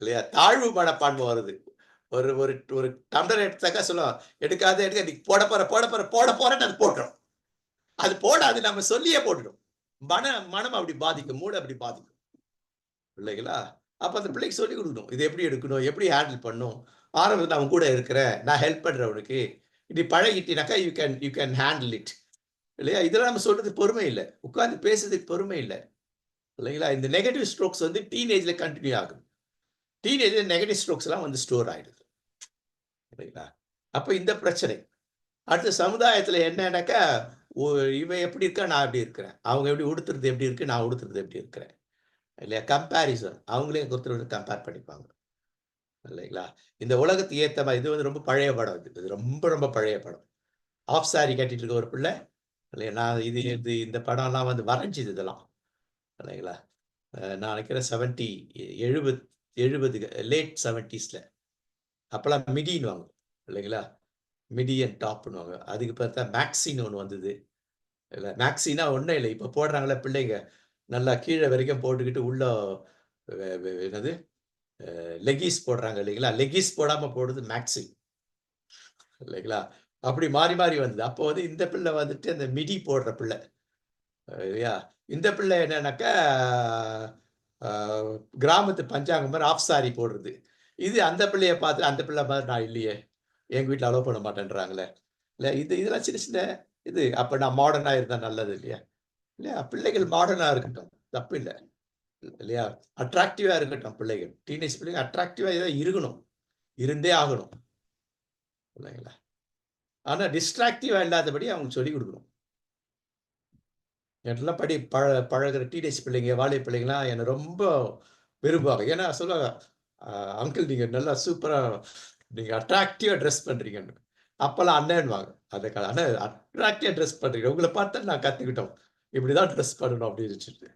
இல்லையா? தாழ்வு மனப்பான்மை வருது. ஒரு ஒரு ஒரு டம்ளர் எடுத்தாக்கா சொல்லுவான், "எடுக்காத, எடுக்க நீ போட போற, போட போற, போட போறன்னு" அது போட்டுரும். அது போடாது நம்ம சொல்லியே போட்டுடும். மனம் அப்படி பாதிக்கும். மூளை அப்படி பாதிக்கும். இல்லைங்களா? அப்ப அந்த பிள்ளைக்கு சொல்லிக் குடுக்கணும். இது எப்படி எடுக்கணும்? எப்படி ஹேண்டில் பண்ணணும்? ஆரம்பத்துல அவன் கூட இருக்கிறேன். நான் ஹெல்ப் பண்றேன் உனக்கு. இப்படி பழகிட்டீனாக்கா யூ கேன் ஹேண்டில் இட். இல்லையா? இதெல்லாம் நம்ம சொல்றதுக்கு பொறுமை இல்ல. உட்கார்ந்து பேசுறதுக்கு பொறுமை இல்ல. இல்லைங்களா? இந்த நெகட்டிவ் ஸ்ட்ரோக்ஸ் வந்து டீனேஜ்ல கன்டின்யூ ஆகுது. டீனேஜ்ல நெகட்டிவ் ஸ்ட்ரோக்ஸ் எல்லாம் வந்து ஸ்டோர் ஆயிடுது. இல்லைங்களா? அப்ப இந்த பிரச்சனை. அடுத்து சமுதாயத்துல என்னன்னாக்கா, ஒ இவன் எப்படி இருக்கா, நான் எப்படி இருக்கிறேன். அவங்க எப்படி உடுத்துறது எப்படி இருக்கு, நான் உடுத்துறது எப்படி இருக்கிறேன். இல்லையா? கம்பேரிசன். அவங்களே ஒருத்தர் கம்பேர் பண்ணிப்பாங்க. இல்லைங்களா? இந்த உலகத்துக்கு ஏத்த மாரி இது வந்து ரொம்ப பழைய படம் இது. இது ரொம்ப ரொம்ப பழைய படம். ஆஃப் சாரி கட்டிட்டு இருக்க ஒரு பிள்ளை. இல்லையா? நான் இது இது இந்த படம்லாம் வந்து வரைஞ்சது இதெல்லாம். இல்லைங்களா? நான் நினைக்கிறேன் 70 70 லேட் 70ஸ்ல. அப்பலாம் மிடின்னுவாங்க. இல்லைங்களா? மிடி அண்ட் டாப்ன்னுவாங்க. அதுக்கு பார்த்தா மேக்ஸின்னு ஒண்ணு வந்தது. இல்ல மேக்ஸின்னா ஒண்ணும் இல்ல. இப்ப போடுறாங்கல்ல பிள்ளைங்க. நல்லா கீழ வரைக்கும் போட்டுக்கிட்டு உள்ள என்னது லெகிஸ் போடுறாங்க இல்லைங்களா? லெகிஸ் போடாம போடுறது மேக்ஸி. இல்லைங்களா? அப்படி மாறி, மாறி வந்தது. அப்போ வந்து இந்த பிள்ளை வந்துட்டு அந்த மிடி போடுற பிள்ளை. இல்லையா? இந்த பிள்ளை என்னன்னாக்கா, அ கிராமத்து பஞ்சாங்கம் மாரி ஆஃப் சாரி போடுறது. இது அந்த பிள்ளைய பார்த்துட்டு, அந்த பிள்ளை மாரி நான் இல்லையே! எங்க வீட்ல அலோவ் பண்ண மாட்டேன்றாங்களே! இல்ல இதெல்லாம் சின்ன சின்ன இது. அப்ப நான் மாடர்னா இருந்தா நல்லது இல்லையா? இல்லையா? பிள்ளைகள் மாடர்னா இருக்கட்டும். தப்பு இல்ல. இல்லையா? அட்ராக்டிவா இருக்கட்டும் பிள்ளைகள். டீனேஜ் பிள்ளைங்க அட்ராக்டிவா தான் இருக்கணும். இருந்தே ஆகணும். இல்லைங்களா? ஆனா டிஸ்ட்ராக்டிவா இல்லாதபடி அவங்களுக்கு சொல்லிக் குடுக்கணும். என்ட்டலாம் பழகுற டீனேஜ் பிள்ளைங்க, வாலிப பிள்ளைங்கலாம் என்ன ரொம்ப விரும்புவாங்க. ஏன்னா சொல்லுவாங்க, "அ அங்கிள் நீங்க நல்லா சூப்பரா நீங்க அட்ராக்டிவா டிரெஸ் பண்றீங்கன்னு." அப்பலாம் அண்ணன்னுவாங்க. அந்த "அண்ணா அட்ராக்டிவா டிரெஸ் பண்றீங்க. உங்கள பார்த்து தான் நான் கத்துக்கிட்டோம். இப்படிதான் டிரெஸ் பண்ணணும்." அப்படின்னு சொல்லிட்டு.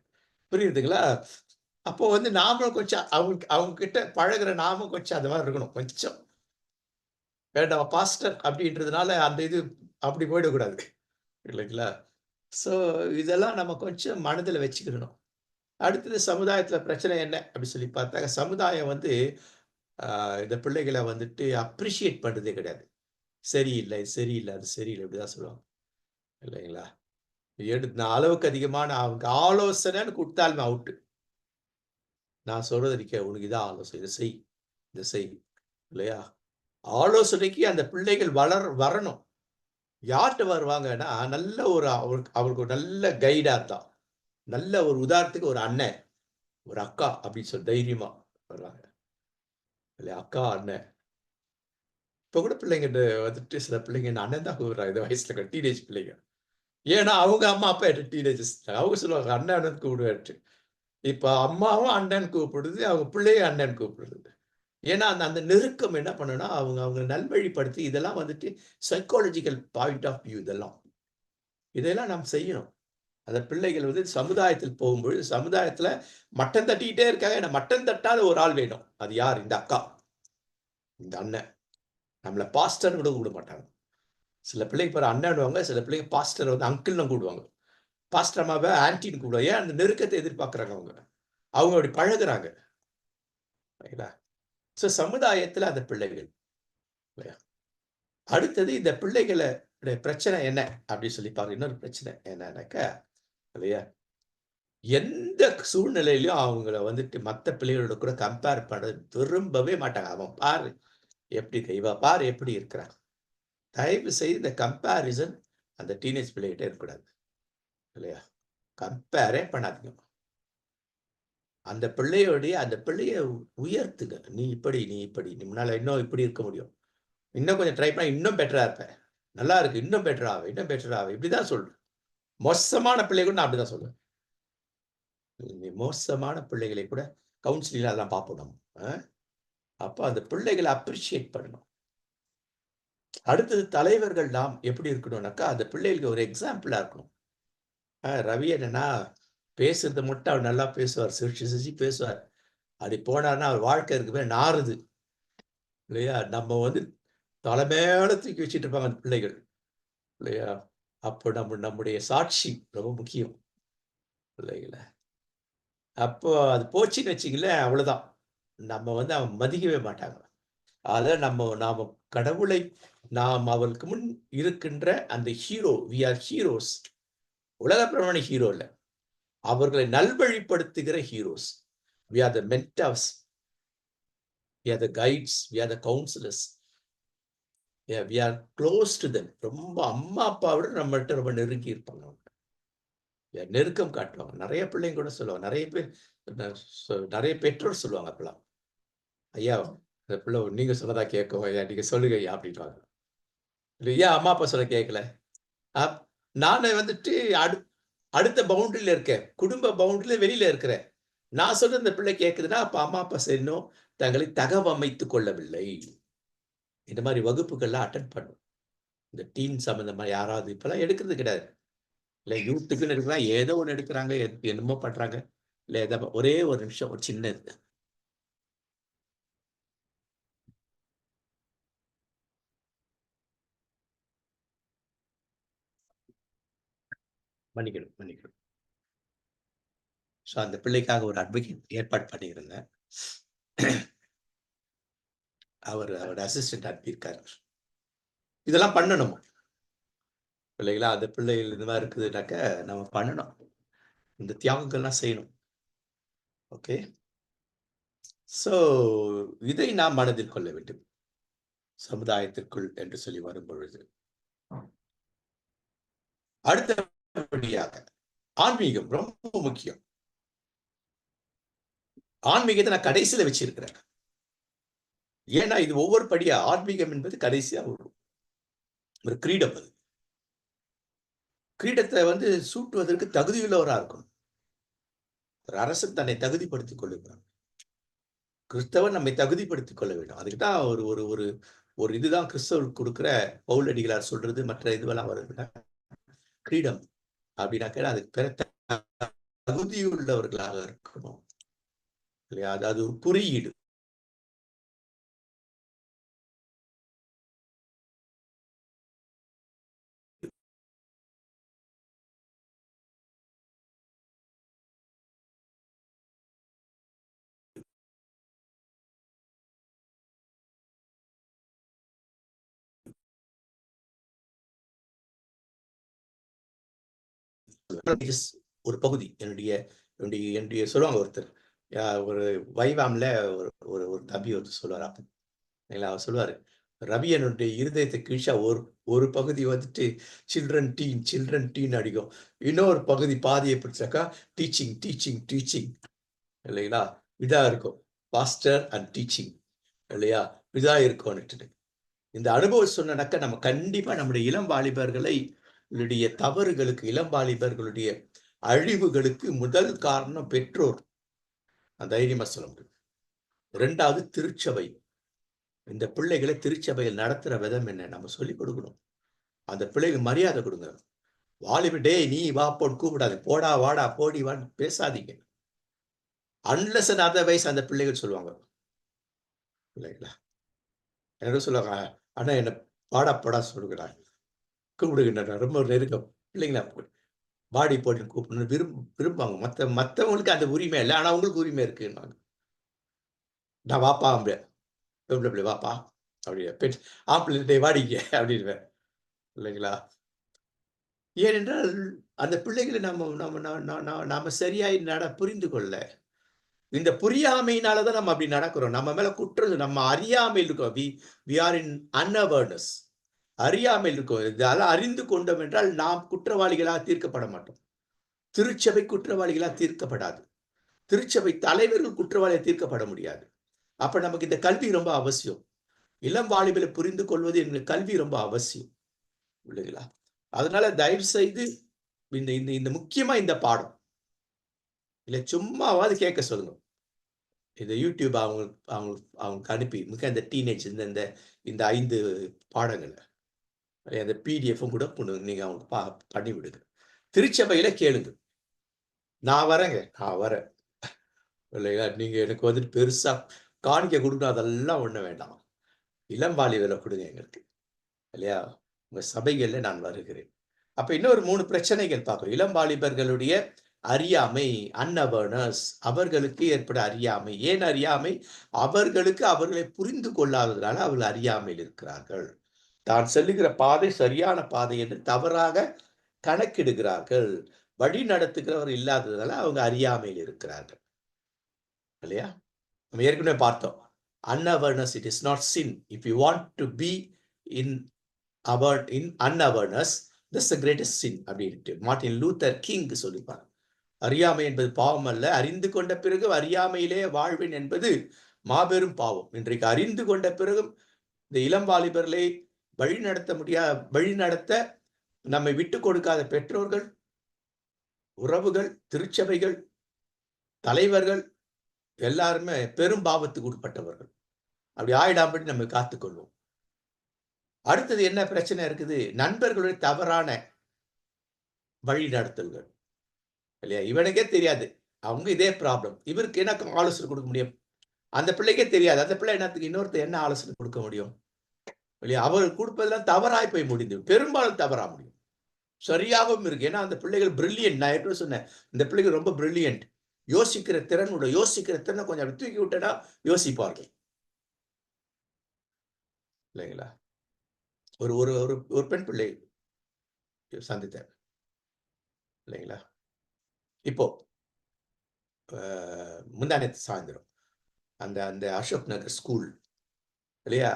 புரியுதுங்களா? அப்போ வந்து நாமளும் கொஞ்சம் அவங்க கிட்ட பழகுற நாமும் கொஞ்சம் அந்த மாரி இருக்கணும். கொஞ்சம். வேண்டாம் பாஸ்டர் அப்படின்றதுனால அந்த இது அப்படி போயிடக்கூடாது. இல்லைங்களா? ஸோ இதெல்லாம் நம்ம கொஞ்சம் மனதில் வச்சுக்கணும். அடுத்தது சமுதாயத்துல பிரச்சனை என்ன அப்படி சொல்லி பார்த்தாக்க, சமுதாயம் வந்து இந்த பிள்ளைகள வந்துட்டு அப்ரிஷியேட் பண்றதே கிடையாது. சரியில்லை, சரியில்ல, அது சரியில்ல இப்படிதான் சொல்லுவாங்க. இல்லைங்களா? நான் அளவுக்கு அதிகமான அவங்க ஆலோசனைன்னு குடுத்தாலுமே அவுட்டு. நான் சொல்றத நீ உனக்கு இதான் ஆலோசனை. இத செய், இத செய். இல்லையா? ஆலோசனைக்கு அந்த பிள்ளைகள் வரணும். யார்ட்ட வருவாங்கன்னா, நல்ல ஒரு அவருக்கு ஒரு நல்ல கைடா இருந்தா. நல்ல ஒரு உதாரணத்துக்கு ஒரு அண்ணன், ஒரு அக்கா அப்படின்னு சொல்லி தைரியமா வருவாங்க. இல்லையா? அக்கா, அண்ணன். இப்ப கூட பிள்ளைங்கட்ட வந்துட்டு சில பிள்ளைங்க என்ன அண்ணன் தான் கூப்பிடுறாங்க. இந்த வயசுல இருக்க டீனேஜ் பிள்ளைங்க. ஏன்னா, அவங்க அம்மா, அப்பா என்ன டீனேஜர்ஸ். அவங்க சொல்லுவாங்க அண்ணன் அண்ணன்னு கூப்பிடுவேன்ட்டு. இப்ப அம்மாவும் அண்ணன்னு கூப்பிடுது. அவங்க பிள்ளையும் அண்ணன்னு கூப்பிடுது. ஏன்னா, அந்த அந்த நெருக்கம் என்ன பண்ணும்னா, அவங்க அவங்க நல்வழிப்படுத்தி இதெல்லாம் வந்துட்டு சைக்காலஜிக்கல் பாயிண்ட் ஆஃப் வியூ இதெல்லாம். இதெல்லாம் நாம் செய்யணும். அந்த பிள்ளைகள் வந்து சமுதாயத்தில் போகும்பொழுது, சமுதாயத்துல மட்டம் தட்டிக்கிட்டே இருக்காங்க. ஏன்னா மட்டம் தட்டாத ஒரு ஆள் வேணும். அது யார்? இந்த அக்கா, இந்த அண்ணன். நம்மள பாஸ்டர்ன்னு கூட கூப்பிட மாட்டாங்க. சில பிள்ளைங்க பாரு அண்ணன்னுவாங்க. சில பிள்ளைங்க பாஸ்டர் வந்து அங்கிள்ன்னு கூப்பிடுவாங்க. பாஸ்டர் அம்மாவ ஆன்டின்னு கூப்பிடுவாங்க. ஏன் அந்த நெருக்கத்தை எதிர்பார்க்குறாங்க அவங்க. அவங்க அப்படி பழகுறாங்க. சரிங்களா? ஸோ சமுதாயத்துல அந்த பிள்ளைகள். இல்லையா? அடுத்தது இந்த பிள்ளைகளோட பிரச்சனை என்ன அப்படின்னு சொல்லி பாருங்க. இன்னொரு பிரச்சனை என்னன்னாக்கா, இல்லையா? எந்த சூழ்நிலையிலும் அவங்கள வந்துட்டு மத்த பிள்ளைகளோட கூட கம்பேர் பண்ண விரும்பவே மாட்டாங்க. அவன் பாரு எப்படி இருக்கா, இவ பாரு எப்படி இருக்கிறா. தயவு செய்து இந்த கம்பேரிசன் அந்த டீனேஜ் பிள்ளைகிட்ட இருக்கக்கூடாது. இல்லையா? கம்பேரே பண்ணாதீங்க. அந்த அந்த பிள்ளைய உயர்த்துங்க. நீ இப்படி, நீ இப்படி. நீ முன்னால இன்னும் இப்படி இருக்க முடியும். இன்னும் கொஞ்சம் ட்ரை பண்ணா இன்னும் பெட்டரா இருப்ப. நல்லா இருக்கு. இன்னும் பெட்டரா ஆவு. இன்னும் பெட்டரா ஆவு. இப்படிதான் சொல்றேன். மோசமான பிள்ளைய கூட நான் அப்படிதான் சொல்லுவேன். மோசமான பிள்ளைகளை கூட கவுன்சிலிங்ல அதெல்லாம் பார்ப்போம் நம்ம. அ அப்ப அந்த பிள்ளைகள அப்ரிஷியேட் பண்ணணும். அடுத்தது தலைவர்கள் நாம் எப்படி இருக்கணும்னாக்கா, அந்த பிள்ளைகளுக்கு ஒரு எக்ஸாம்பிளா இருக்கணும். ரவி என்னன்னா, பேசுறது மட்டும் அவர் நல்லா பேசுவார். சிரிச்சு சிரிச்சு பேசுவார். அப்படி போனார்னா, அவர் வாழ்க்கை இருக்கு பேர் நாறுது. இல்லையா? நம்ம வந்து தலை மேல தூக்கி வச்சுட்டு இருப்பாங்க அந்த பிள்ளைகள். இல்லையா? அப்போ நம்முடைய சாட்சி ரொம்ப முக்கியம். இல்லைங்களா? அப்போ அது போச்சுன்னு வச்சுக்கங்களேன், அவ்வளோதான். நம்ம வந்து அவன் மதிக்கவே மாட்டாங்க. அத நாம கடவுளை நாம் அவருக்கு முன் இருக்கின்ற அந்த ஹீரோ, வி ஆர் ஹீரோஸ். உலக பிரமாண ஹீரோ இல்ல. அவர்களை நல்வழிப்படுத்துகிற heroes. We are the mentors. We are the guides. We are the counsellors. We are close to them. ரொம்ப அம்மா, அப்பாவ விட நம்மள்ட்ட ரொம்ப நெருங்கி இருப்பாங்க அவங்க. நெருக்கம் காட்டுவாங்க. நெறைய பிள்ளைங்க கூட சொல்லுவாங்க. நெறைய பேர் நெறைய பெற்றோர் சொல்லுவாங்க அப்பலாம். "ஐயா, இந்த பிள்ளை நீங்க சொன்னதா கேட்கும் ஐயா. நீங்க சொல்லுங்க ஐயா" அப்படின்னுவாங்க. இல்ல ஏன் அம்மா, அப்பா சொல்ல கேட்கல? அப் நானு வந்துட்டு அடுத்த பவுண்டரில இருக்கேன். குடும்ப பவுண்டரில வெளியில இருக்கிறேன். நான் சொல்றது இந்த பிள்ளை கேட்குதுன்னா, அப்ப அம்மா, அப்பா இன்னும் தங்களை தகவமைத்துக் கொள்ளவில்லை. இந்த மாரி வகுப்புகள்லாம் அட்டெண்ட் பண்ணும். இந்த டீன் சம்பந்தமா யாராவது இப்பலாம் எடுக்கிறது கிடையாது. இல்ல யூத்துக்குன்னு எடுக்கிறாங்க. ஏதோ ஒண்ணு எடுக்குறாங்க. என்னமோ பண்றாங்க. இல்ல ஒரே ஒரு நிமிஷம் ஒரு சின்ன இது. மன்னிக்கணும், மன்னிக்கணும். ஸோ அந்த பிள்ளைக்காக ஒரு அட்வொகேட் ஏற்பாடு பண்ணியிருந்தேன். அவரோட அசிஸ்டன்ட் அனுப்பியிருக்காரு. இதெல்லாம் பண்ணணும். இல்லைங்களா? அந்த பிள்ளைகள் இந்த மாரி இருக்குதுனாக்க, நம்ம பண்ணணும். இந்த தியாகங்கள்லாம் செய்யணும். ஓகே. ஸோ இதை நாம் மனதில் கொள்ள வேண்டும். சமுதாயத்திற்குள் என்று சொல்லி வரும்பொழுது. அடுத்தபடியாக ஆன்மீகம் ரொம்ப முக்கியம். ஆன்மீகத்த நான் கடைசியில வச்சிருக்கிறேன். ஏன்னா, இது ஒவ்வொரு படியா ஆன்மீகம் என்பது கடைசியா வரும். ஒரு கிரீடம் அது. கிரீடத்த வந்து சூட்டுவதற்கு தகுதியுள்ளவரா இருக்கணும். ஒரு அரசன் தன்னை தகுதிப்படுத்திக் கொள்ளுகிறான். கிறிஸ்தவன் நம்மை தகுதிப்படுத்திக் கொள்ள வேண்டும். அதுக்கு தான் ஒரு ஒரு ஒரு ஒரு இதுதான் கிறிஸ்தவருக்கு குடுக்கிற பவுலடிகளார் சொல்றது, மற்ற இதுவெல்லாம் வருதுன்னா, கிரீடம் அப்படின்னாக்க அதுக்கு பேர தகுதியுள்ளவர்களாக இருக்கணும். இல்லையா? அது ஒரு குறியீடு. ஒரு பகுதி என்னுடைய என்னுடைய என்னுடைய சொல்லுவாங்க ஒருத்தர் ஒரு வைவாம்ல ஒரு ஒரு தம்பி ஒருத்தர் சொல்லுவார் அப்ப அவர் சொல்லுவாரு ரவி என்னுடைய இருதயத்தை கிழிச்சா ஒரு பகுதி வந்துட்டு சில்ட்ரன் டீன் அடிக்கும், இன்னொரு பகுதி பாதியை பிடிச்சாக்கா டீச்சிங் டீச்சிங் டீச்சிங் இல்லைங்களா, இதா இருக்கும் பாஸ்டர் அண்ட் டீச்சிங் இல்லையா, இதா இருக்கும்னுட்டு. இந்த அனுபவம் சொன்னனாக்க நம்ம கண்டிப்பா நம்முடைய இளம் வாலிபர்களை தவறுகளுக்கு, இளம் வாலிபர்களுடைய அழிவுகளுக்கு முதல் காரணம் பெற்றோர், தைரியமா சொல்ல முடியும். இரண்டாவது திருச்சபை. இந்த பிள்ளைகளை திருச்சபையில் நடத்துற விதம் என்ன நம்ம சொல்லிக் கொடுக்கணும். அந்த பிள்ளைக்கு மரியாதை கொடுங்க. வாலிப டேய் நீ வா போன்னு கூப்பிடாது, போடா வாடா போடி வான்னு பேசாதீங்க. அன்லெஸ் அண்ட் அதர்வைஸ் அந்த பிள்ளைகள் சொல்லுவாங்க இல்லைங்களா, என்ன சொல்லுவாங்க, ஆனா என்ன பாடா போடா சொல்லுகிறாங்க, கூப்பிடுகின்ற ரொம்ப நெருக்கம் இல்லைங்களா, பாடி போட்டு கூப்பிடணும் விரும்புவாங்க. மற்றவங்களுக்கு அந்த உரிமை இல்லை, ஆனா உங்களுக்கு உரிமை இருக்குன்னாங்க. நான் வாப்பா அப்படி வாப்பா அப்படி ஆப்பிள் வாடிங்க அப்படின்வேன் இல்லைங்களா. ஏனென்றால் அந்த பிள்ளைகளை நாம சரியாய் புரிந்து கொள்ள, இந்த புரியாமையினாலதான் நம்ம அப்படி நடக்கிறோம். நம்ம மேல குற்றம், நம்ம அறியாமையில் இருக்கோம். வி ஆர் இன் அன்அவேர்னஸ், அறியாமையில் இருக்கோம். இதெல்லாம் அறிந்து கொண்டோம் என்றால் நாம் குற்றவாளிகளாக தீர்க்கப்பட மாட்டோம். திருச்சபை குற்றவாளிகளாக தீர்க்கப்படாது. திருச்சபை தலைவர்கள் குற்றவாளியாக தீர்க்கப்பட முடியாது. அப்ப நமக்கு இந்த கல்வி ரொம்ப அவசியம். இளம் வாலிபலை புரிந்து கொள்வது எங்களுக்கு கல்வி ரொம்ப அவசியம் இல்லைங்களா. அதனால தயவு செய்து இந்த முக்கியமா இந்த பாடம் இல்ல சும்மாவாது கேட்க சொல்லுங்க. இந்த யூடியூப் அவங்களுக்கு அனுப்பி மிக இந்த டீனேஜ் இந்த 5 பாடங்களை அந்த பிடிஎஃப்பும் கூட நீங்க அவங்களுக்கு பண்ணி விடுங்க. திருச்சபையில கேளுங்க. நான் வரேன் இல்லையா, நீங்க எனக்கு வந்துட்டு பெருசா காணிக்க கொடுக்கணும் அதெல்லாம் ஒண்ணு வேண்டாம். இளம் வாலிபரை கொடுங்க எங்களுக்கு இல்லையா, உங்க சபைகள்ல நான் வருகிறேன். அப்ப இன்னொரு 3 பிரச்சனைகள் பார்க்கிறோம். இளம் வாலிபர்களுடைய அறியாமை, அன்அவேர்னஸ், அவர்களுக்கு ஏற்பட அறியாமை. ஏன் அறியாமை? அவர்களுக்கு அவர்களை புரிந்து கொள்ளாததுனால அவர்கள் அறியாமையில் இருக்கிறார்கள். தான் செல்லுகிற பாதை சரியான பாதை என்று தவறாக கணக்கிடுகிறார்கள். வழி நடத்துகிறவர் இல்லாததுனால அவங்க அறியாமையில் இருக்கிறார்கள் இல்லையா. நம்ம ஏற்கனவே பார்த்தோம், unawareness it is not sin. If you want to be in unawareness, that's the greatest sin அப்படின்ட்டு மார்ட்டின் லூத்தர் கிங் சொல்லிப்பாங்க. அறியாமை என்பது பாவம் அல்ல, அறிந்து கொண்ட பிறகு அறியாமையிலே வாழ்வேன் என்பது மாபெரும் பாவம். இன்றைக்கு அறிந்து கொண்ட பிறகும் இந்த இளம் வாலிபர்களை வழிநடத்த நம்மை விட்டு கொடுக்காத பெற்றோர்கள், உறவுகள், திருச்சபைகள், தலைவர்கள் எல்லாருமே பெரும் பாவத்துக்கு உட்பட்டவர்கள். அப்படி ஆயிடாம்படி நம்ம காத்துக்கொள்வோம். அடுத்தது என்ன பிரச்சனை இருக்குது? நண்பர்களுடைய தவறான வழி நடத்தல்கள் இல்லையா. இவனுக்கே தெரியாது, அவங்க இதே ப்ராப்ளம், இவருக்கு என்ன ஆலோசனை கொடுக்க முடியும்? அந்த பிள்ளைக்கே தெரியாது, அந்த பிள்ளை என்னத்துக்கு இன்னொருத்தர் என்ன ஆலோசனை கொடுக்க முடியும் இல்லையா. அவர் கொடுப்பதெல்லாம் தவறாய் போய் முடிந்து, பெரும்பாலும் தவறா முடியும். சரியாகவும் இருக்கு, ஏன்னா அந்த பிள்ளைகள் பிரில்லியன்ட். நான் எப்படி சொன்னேன், இந்த பிள்ளைகள் ரொம்ப பிரில்லியன்ட். யோசிக்கிற திறனை கொஞ்சம் அப்படி தூக்கி விட்டா யோசிப்பார்கள் இல்லைங்களா. ஒரு ஒரு ஒரு பெண் பிள்ளை சந்தித்தேன் இல்லைங்களா. இப்போ முந்தானத்து சாயந்தரம் அந்த அந்த அசோக் நகர் ஸ்கூல் இல்லையா,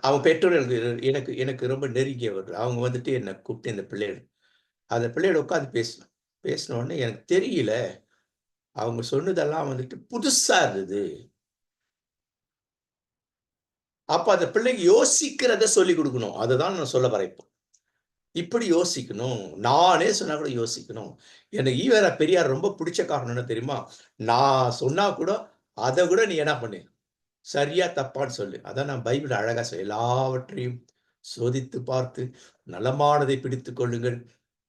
அவங்க பெற்றோர்கள் எனக்கு எனக்கு ரொம்ப நெருங்கியவர்கள். அவங்க வந்துட்டு என்னை கூப்பிட்டு இந்த பிள்ளைகள் அந்த பிள்ளையோட உட்காந்து பேசின உடனே எனக்கு தெரியல, அவங்க சொன்னதெல்லாம் வந்துட்டு புதுசா இருந்தது. அப்ப அந்த பிள்ளைங்க யோசிக்கிறத சொல்லிக் கொடுக்கணும். அதுதான் நான் சொல்ல வரேன். இப்போ இப்படி யோசிக்கணும், நானே சொன்னா கூட யோசிக்கணும். எனக்கு ஈவேரா பெரியார் ரொம்ப பிடிச்ச காரணம் என்ன தெரியுமா? நான் சொன்னா கூட அதை கூட நீ என்ன பண்ணு, சரியா தப்பான்னு சொல்லு. அதான் நான் பைபிள் அழகா சொல்ல, எல்லாவற்றையும் சோதித்து பார்த்து நலமானதை பிடித்துக் கொள்ளுங்கள்,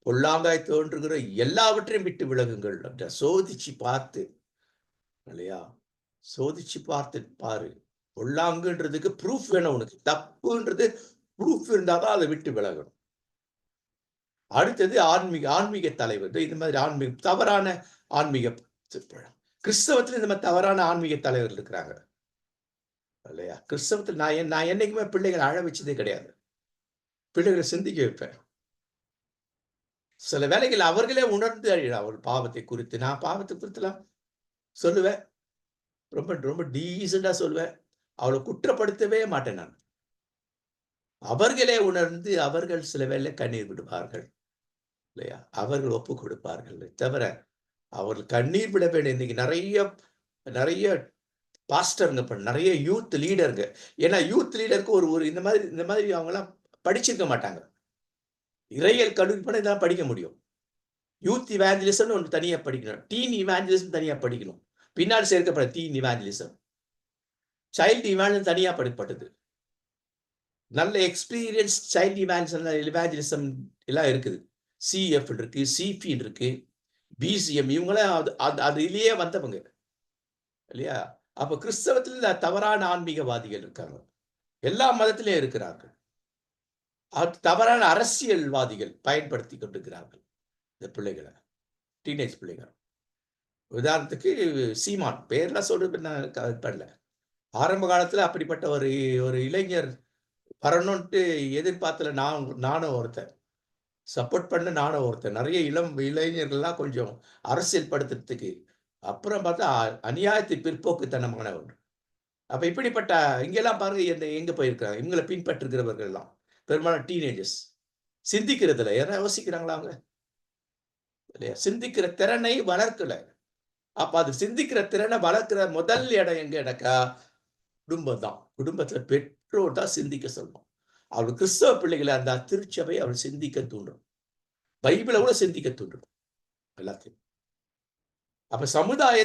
பொல்லாங்காய் தோன்றுகிற எல்லாவற்றையும் விட்டு விலகுங்கள். சோதிச்சு பார்த்து இல்லையா, சோதிச்சு பார்த்து பாரு. பொல்லாங்குன்றதுக்கு ப்ரூஃப் வேணும் உனக்கு, தப்புன்றது ப்ரூஃப் இருந்தாதான் அதை விட்டு விலகணும். அடுத்தது ஆன்மீக தலைவர். இந்த மாதிரி தவறான ஆன்மீக கிறிஸ்தவத்தில் இந்த மாதிரி தவறான ஆன்மீக தலைவர்கள் இருக்கிறாங்க இல்லையா. கிறிஸ்தவத்தில் நான் என்னைக்குமே பிள்ளைகளை அழ வச்சதே கிடையாது. பிள்ளைகளை சிந்திக்க வைப்பேன். சில வேளைகள் அவர்களே உணர்ந்து அவர் பாவத்தை குறித்து, நான் பாவத்தை குறித்துலாம் சொல்லுவேன். ரொம்ப ரொம்ப டீசென்ட்டா சொல்லுவேன். அவள குற்றப்படுத்தவே மாட்டேன் நான். அவர்களே உணர்ந்து அவர்கள் சில வேளை கண்ணீர் விடுவார்கள். இல்லையா? அவர்கள் ஒப்புக் கொடுப்பார்கள். தவிர அவர்கள் கண்ணீர் விட வேண்டும். இன்னைக்கு நெறைய பாஸ்டர்ங்க நெறைய யூத் லீடர்ங்க. ஏன்னா யூத் லீடருக்கு ஒரு ஒரு இந்த மாதிரி அவங்கலாம் படிச்சிருக்க மாட்டாங்க. இறையியல் கல்லூரி போனா இதெல்லாம் படிக்க முடியும். யூத் இவாஞ்சலிசம்னு ஒண்ணு தனியா படிக்கணும். டீன் இவாஞ்சலிசம் தனியா படிக்கணும். பின்னாடி சேர்க்கப்பட்ட டீன் இவாஞ்சலிசம். சைல்ட் இவாஞ்சலிசம் தனியா படிக்கப்பட்டது. நல்ல எக்ஸ்பீரியன்ஸ் சைல்ட் இவாஞ்சலிசம் எல்லாம் இருக்குது. சிஎஃப் இருக்கு, சிபி இருக்கு, பிசிஎம் இவங்கலாம் அதிலேயே வந்தவங்க. இல்லையா? அப்ப கிறிஸ்தவத்தில் தவறான ஆன்மீகவாதிகள் இருக்காங்க. எல்லா மதத்திலும் இருக்கிறார்கள். தவறான அரசியல்வாதிகள் பயன்படுத்திக் கொண்டிருக்கிறார்கள் இந்த பிள்ளைகளை, டீனேஜ் பிள்ளைகள். உதாரணத்துக்கு சீமான் பேர்லாம் சொல்றது நான் பண்ணல. ஆரம்ப காலத்துல அப்படிப்பட்ட ஒரு இளைஞர் வரணும்ட்டு எதிர்பார்த்தல நானும் ஒருத்தன். சப்போர்ட் பண்ண நானும் ஒருத்தன். நிறைய இளைஞர்கள்லாம் கொஞ்சம் அரசியல் படுத்துறதுக்கு. அப்புறம் பார்த்தா அநியாயத்தை பிற்போக்குத்தனமான ஒன்று. அப்ப இப்படிப்பட்ட இங்கெல்லாம் பாருங்க எங்க போயிருக்காங்க. இவங்கள பின்பற்றுகிறவர்கள் எல்லாம். பெரும்பாலும் டீனேஜர்ஸ். சிந்திக்கிறதில்ல. யாராவது யோசிக்கிறாங்களா அவங்க? இல்லையா? சிந்திக்கிற திறனை வளர்க்கல. அப்ப அது சிந்திக்கிற திறனை வளர்க்கிற முதல் இடம் எங்கனாக்கா குடும்பம் தான். குடும்பத்துல பெற்றோர் தான் சிந்திக்க சொல்லணும். அவள் கிறிஸ்தவ பிள்ளைகளை அந்த திருச்சபை அவள் சிந்திக்க தூண்டும். பைபிளை கூட சிந்திக்க தூண்டும். எல்லாத்தையும். அப்ப சமுதாய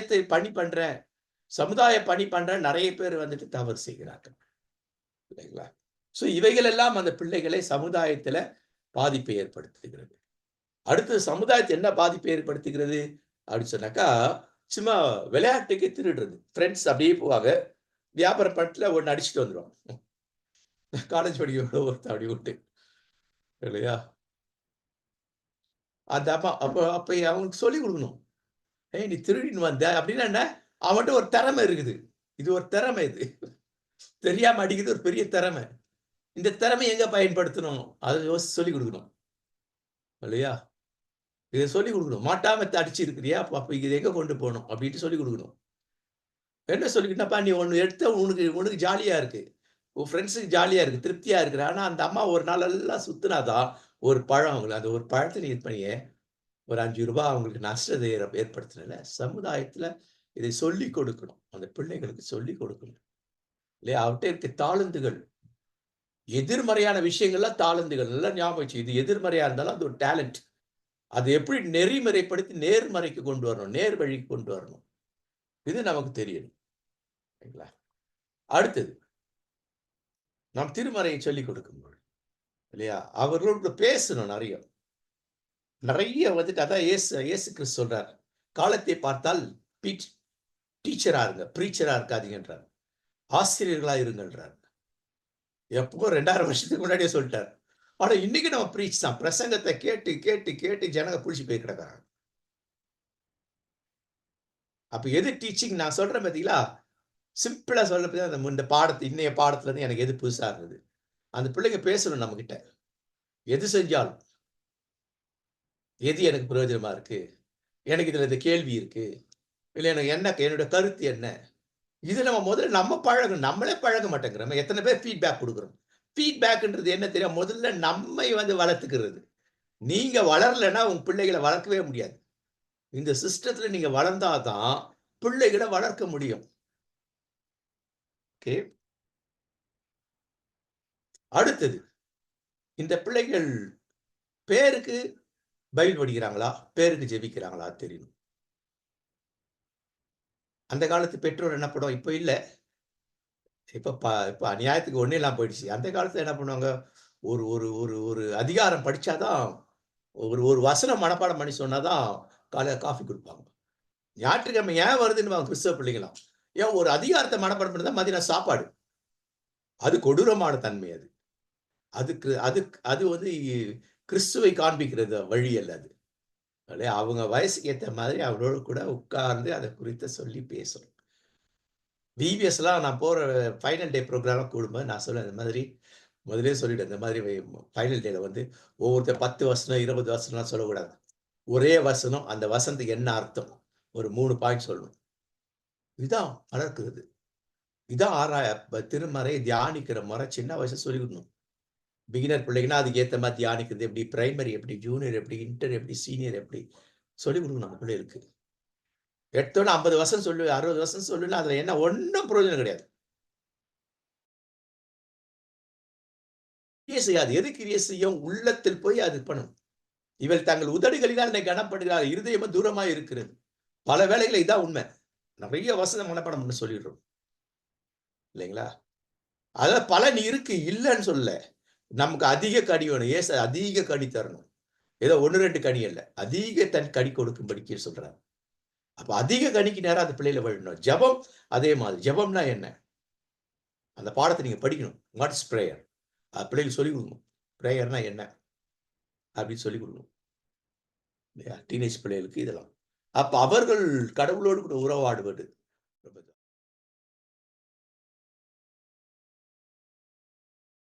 பணி பண்ற நிறைய பேர் வந்துட்டு தவறு செய்கிறார்கள். இல்லைங்களா? சோ இவைகள் எல்லாம் அந்த பிள்ளைகளை சமுதாயத்துல பாதிப்பை ஏற்படுத்துகிறது. அடுத்தது சமுதாயத்தை என்ன பாதிப்பை ஏற்படுத்துகிறது அப்படின்னு சொன்னாக்கா, சும்மா விளையாட்டுக்கு திருடுறது. ஃப்ரெண்ட்ஸ் அப்படியே போவாங்க. வியாபார பணத்துல ஒண்ணு அடிச்சுட்டு வந்துருவாங்க. காலேஜ் படிக்க ஒருத்தன் அப்படி விட்டு. இல்லையா? அந்த அம்மா அப்ப அவங்களுக்கு சொல்லிக் கொடுக்கணும். ஏய் நீ திருடின்னு வந்த அப்படின்னா என்ன? அவன்கிட்ட ஒரு திறமை இருக்குது. இது ஒரு திறமை இது. தெரியாம அடிக்கிறது ஒரு பெரிய திறமை. இந்த திறமை எங்க பயன்படுத்தணும்? அத யோசிச்சு சொல்லிக் கொடுக்கணும். இல்லையா? இத சொல்லிக் கொடுக்கணும். மாட்டாம அடிச்சிருக்கிறியா? அப்ப இத எங்க கொண்டு போணும்? அப்படின்ட்டு சொல்லிக் கொடுக்கணும். என்ன சொல்லிக்கிட்டப்பா நீ ஒண்ணு எடுத்த உனக்கு ஜாலியா இருக்கு. உன் ஃப்ரெண்ட்ஸுக்கு ஜாலியா இருக்கு. திருப்தியா இருக்கு. ஆனா அந்த அம்மா ஒரு நாள் எல்லாம் சுத்துனாதான் ஒரு பழம் அவங்களுக்கு. அந்த ஒரு பழத்த நீ இது பண்ணியே ஒரு ரூ. 5 அவங்களுக்கு நஷ்டத்தை ஏற்படுத்தினல. சமுதாயத்துல இதை சொல்லிக் கொடுக்கணும். அந்த பிள்ளைகளுக்கு சொல்லிக் கொடுக்கணும். இல்லையா? அவர்ட்ட இருக்க தாளந்துகள். எதிர்மறையான விஷயங்கள்லாம் தாளந்துகள். நல்லா ஞாபகம் வச்சு. இது எதிர்மறையா இருந்தாலும் அது ஒரு டேலண்ட். அது எப்படி நெறிமுறைப்படுத்தி நேர்மறைக்கு கொண்டு வரணும். நேர் வழிக்கு கொண்டு வரணும். இது நமக்கு தெரியணும். சரிங்களா? அடுத்தது. நாம் திருமறையை சொல்லிக் கொடுக்கும்போது. இல்லையா? அவர்களோடு பேசணும் நிறைய. நிறைய வந்துட்டு அதான் இயேசு கிறிஸ்து சொல்றார். காலத்தை பார்த்தால் டீச்சரா இருங்க. பிரீச்சரா இருக்காதீங்கன்றார். ஆசிரியர்களா இருங்கன்றார். எப்போ 2000 வருஷத்துக்கு முன்னாடியே சொல்லிட்டார். ஆனா இன்னைக்கு நம்ம பிரீச் தான். பிரசங்கத்தை கேட்டு கேட்டு கேட்டு ஜனங்க புடிச்சு போய் கிடக்குறாங்க. அப்ப எது டீச்சிங் நான் சொல்றேன் பாத்தீங்களா? சிம்பிளா சொல்ல இந்த இன்னைய பாடத்துல இருந்து எனக்கு எது புதுசா இருந்தது. அந்த பிள்ளைங்க பேசணும் நம்ம கிட்ட. எது செஞ்சாலும். எது எனக்கு பிரயோஜனமா இருக்கு? எனக்கு இதுல இந்த கேள்வி இருக்கு. இல்ல எனக்கு என்னோட கருத்து என்ன? இது நம்ம முதல்ல நம்ம பழகணும். நம்மளே பழக மாட்டேங்கிறோம். எத்தனை பேர் ஃபீட்பேக் குடுக்குறோம். ஃபீட்பேக்ன்றது என்ன தெரியும்? முதல்ல நம்மை வளர்த்துக்கிறது. நீங்க வளரலன்னா உங்க பிள்ளைகள வளர்க்கவே முடியாது. இந்த சிஸ்டத்துல நீங்க வளர்ந்தா தான் பிள்ளைகள வளர்க்க முடியும். ஓகே. அடுத்தது. இந்த பிள்ளைகள் பேருக்கு பைபிள் படிக்கிறாங்களா? பேருக்கு ஜெபிக்கிறாங்களா தெரியணும். அந்த காலத்து பெற்றோர் என்ன பண்ணுவோம், இப்ப இல்ல. இப்ப அநியாயத்துக்கு ஒண்ணே இல்லாம போயிடுச்சு. அந்த காலத்துல என்ன பண்ணுவாங்க, ஒரு ஒரு ஒரு ஒரு அதிகாரம் படிச்சா தான், ஒரு ஒரு வசனம் மனப்பாடம் பண்ணி சொன்னா தான் காலையில காஃபி குடுப்பாங்க. ஞாயிற்றுக்கிழமை ஏன் வருதுன்னுவாங்க கிறிஸ்தவ பிள்ளைங்கலாம். ஏன் ஒரு அதிகாரத்த மனப்பாடம் பண்ணி தான் மதியம் சாப்பாடு. அது கொடூரமான தன்மை அது. அதுக்கு அதுக் அது வந்து கிறிஸ்துவை காண்பிக்கிறது வழி அல்ல அது. இல்லையா? அவங்க வயசுக்கு ஏத்த மாதிரி அவரோடு கூட உட்கார்ந்து அத குறித்து சொல்லி பேசணும். விபிஎஸ்லாம் நான் போற ஃபைனல் டே புரோகிராம்லாம் கூடும்போது நான் சொல்லுவேன் இந்த மாதிரி முதலே சொல்லிட்டேன். இந்த மாதிரி ஃபைனல் டேல வந்து ஒவ்வொருத்தர் 10 வசனம், 20 வசனம்லாம் சொல்லக்கூடாது. ஒரே வசனம், அந்த வசனத்துக்கு என்ன அர்த்தம்? ஒரு 3 பாயிண்ட் சொல்லணும். இதான் வளர்க்கிறது. இதான் திருமறை தியானிக்கிற முறை சின்ன வயசுல சொல்லிக் குடுக்கணும். பிகினர் பிள்ளைங்கன்னா அதுக்கு ஏத்த மாரி தியானிக்கிறது எப்படி? பிரைமரி எப்படி? ஜூனியர் எப்படி? இன்டர் எப்படி? சீனியர் எப்படி? சொல்லிக் குடுக்கணும் நம்ம பிள்ளைகளுக்கு. எடுத்தோனே 50 வசனம் சொல்லு, 60 வசனம் சொல்லுன்னா அதுல என்ன ஒண்ணும் பிரயோஜனம் கிடையாது. கிரியை செய்யாது. எது கிரியை செய்யும்? உள்ளத்தில் போய் அது பண்ணும். இவள் தங்கள் உதடுகளினால் என்னை கனப்படுகிறார். இருதயமும் தூரமா இருக்கிறது. பல வேளைகள்ல இதான் உண்மை. நெறைய வசனம் மனப்பாடம் பண்ண சொல்லிடுறோம். இல்லைங்களா? அதான் பலன் இருக்கு, இல்லன்னு சொல்லல. நமக்கு அதிக கனி வேணும். ஏசு அதிக கனி தரணும். ஏதோ 1, 2 கனி அல்ல. அதிக கனி கொடுக்கும்படிக்கு சொல்றார். அப்ப அதிக கனிக்கு நேரா அந்த பிள்ளைகள வழிநடத்தணும். ஜெபம் அதே மாதிரி. ஜெபம்னா என்ன? அந்த பாடத்த நீங்க படிக்கணும். What is prayer? பிள்ளைகளுக்கு சொல்லிக் குடுக்கணும். பிரேயர்னா என்ன? அப்படின்னு சொல்லிக் குடுக்கணும். இல்லையா? டீனேஜ் பிள்ளைகளுக்கு இதெல்லாம். அப்ப அவர்கள் கடவுளோடு கூட உறவாடுவது ரொம்ப